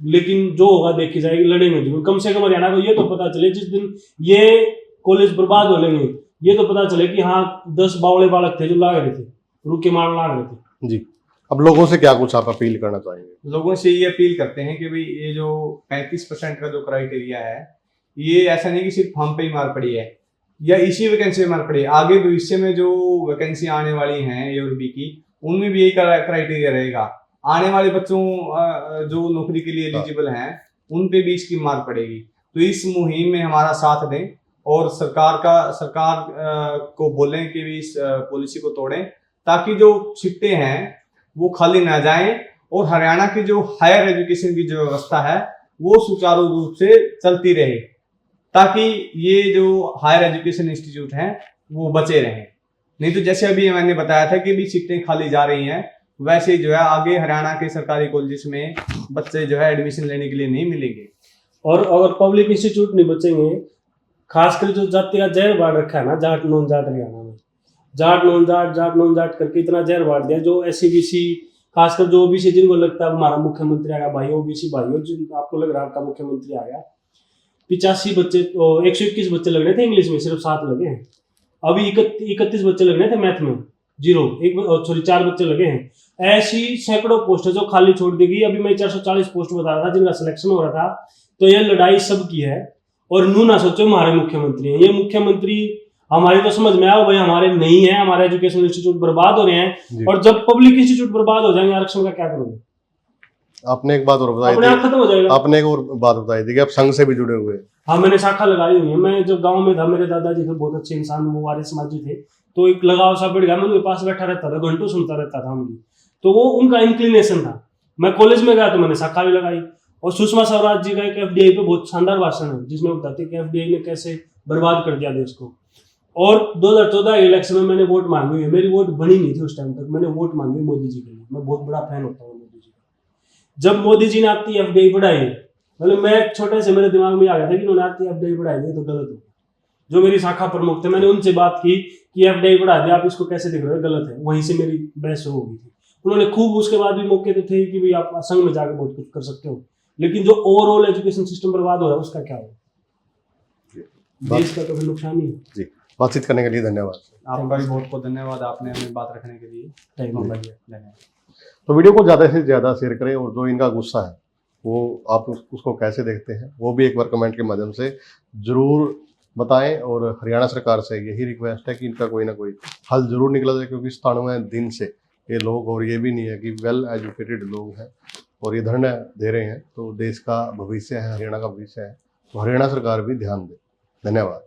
लेकिन जो होगा देखी जाएगी, लड़ेंगे जरूर। कम से कम हरियाणा को ये तो पता चले जिस दिन ये कॉलेज बर्बाद हो लेंगे, ये तो पता चले कि हाँ 10 बावड़े बालक थे जो लाग रहे थे, रुके मार लाग रहे थे। जी, अब लोगों से क्या कुछ आप अपील करना चाहेंगे? लोगों से ये अपील करते हैं कि भाई ये जो 35% का जो क्राइटेरिया है, ये ऐसा नहीं कि सिर्फ हम पे ही मार पड़ी है या इसी वैकेंसी में मार पड़ी है, आगे भविष्य में जो वैकेंसी आने वाली हैं ए और बी की, उनमें भी यही क्राइटेरिया रहेगा। आने वाले बच्चों जो नौकरी के लिए एलिजिबल हैं उन पे भी इसकी मार पड़ेगी। तो इस मुहिम में हमारा साथ दें और सरकार को बोलें कि भी इस पॉलिसी को तोड़ें, ताकि जो सीटें हैं वो खाली ना जाएं और हरियाणा की जो हायर एजुकेशन की जो व्यवस्था है वो सुचारू रूप से चलती रहे, ताकि ये जो हायर एजुकेशन इंस्टीट्यूट हैं वो बचे रहें। नहीं तो जैसे अभी मैंने बताया था कि भी सीटें खाली जा रही हैं, वैसे जो है आगे हरियाणा के सरकारी कॉलेज में बच्चे जो है एडमिशन लेने के लिए नहीं मिलेंगे। और अगर पब्लिक इंस्टीट्यूट नहीं बचेंगे, खासकर जो जाति का जहर बांट रखा है ना, जाट नॉन जाट हरियाणा में, जाट नॉन जाट करके इतना जहर बांट दिया, जो SC/BC खासकर जो ओबीसी जिनको लगता है हमारा मुख्यमंत्री आ गया, भाई ओबीसी भाई, जिन आपको लग रहा है आपका मुख्यमंत्री आ गया, 85 बच्चे 121 बच्चे लग रहे थे इंग्लिश में, सिर्फ 7 लगे हैं। अभी 31 बच्चे लग रहे थे मैथ में, जीरो, एक सॉरी 4 बच्चे लगे हैं। ऐसी सैकड़ों पोस्ट है जो खाली छोड़ दी गई। अभी मैं 440 पोस्ट बता रहा था जिनका सिलेक्शन हो रहा था। तो ये लड़ाई सबकी है। और नू ना सोचो हमारे मुख्यमंत्री हैं, ये मुख्यमंत्री हमारी तो समझ में आओ भाई हमारे नहीं है, हमारे एजुकेशन इंस्टीट्यूट बर्बाद हो रहे हैं। और जब पब्लिक इंस्टीट्यूट बर्बाद हो जाएंगे आरक्षण का क्या करोगे? आपने एक बात और बताई अपने आप थी, खत्म हो जाएगा। आपने एक और बात बताई थी कि आप संघ से भी जुड़े हुए हैं। हाँ, मैंने शाखा लगाई हुई है। मैं जब गांव में था, मेरे दादाजी थे बहुत अच्छे इंसान, वो आर्य समाजी थे, तो एक लगाव सा बढ़ गया। मैं उनके पास बैठा रहता था, घंटों सुनता रहता था उनकी, तो वो उनका इंक्लिनेशन था। मैं कॉलेज में गया तो मैंने शाखा भी लगाई। और सुषमा स्वराज जी का एक एफडीआई पे बहुत शानदार भाषण है जिसमें बताते हैं कि एफडीआई ने कैसे बर्बाद कर दिया देश को। और 2014 इलेक्शन में मैंने वोट मांगी हुई है, मेरी वोट बनी नहीं थी उस टाइम तक, मैंने वोट मांगी हुई मोदी जी के लिए। मैं बहुत बड़ा फैन होता हूँ मोदी जी का। जब मोदी जी ने आपकी एफडीआई बढ़ाई, मतलब मैं छोटे से मेरे दिमाग में आ गया था कि उन्होंने आपकी एफडीआई बढ़ाई दी तो गलत हो। जो मेरी शाखा प्रमुख थे, मैंने उनसे बात की कि एफडीआई बढ़ा दिया, आप इसको कैसे देख रहे हो, गलत है। वहीं से मेरी बहस हो गई थी। उन्होंने खूब उसके बाद भी मौके तो थे कि भाई आप संघ में जाकर बहुत कुछ कर सकते हो, लेकिन जो ओवरऑल एजुकेशन सिस्टम बर्बाद हो रहा है उसका क्या होगा? देश का तो फिर नुकसान ही है। जी, बातचीत करने के लिए धन्यवाद। आपका भी बहुत बहुत धन्यवाद, आपने हमें बात रखने के लिए Thank you. मौका दिया। धन्यवाद। तो वीडियो को ज़्यादा से ज़्यादा शेयर करें और जो इनका गुस्सा है वो आप उसको कैसे देखते हैं वो भी एक बार कमेंट के माध्यम से ज़रूर बताएं। और हरियाणा सरकार से यही रिक्वेस्ट है कि इनका कोई ना कोई हल ज़रूर निकला जाए, क्योंकि 97 दिन से ये लोग, और ये भी नहीं है कि वेल एजुकेटेड लोग हैं और ये धरना दे रहे हैं, तो देश का भविष्य है, हरियाणा का भविष्य है, तो हरियाणा सरकार भी ध्यान दे। धन्यवाद।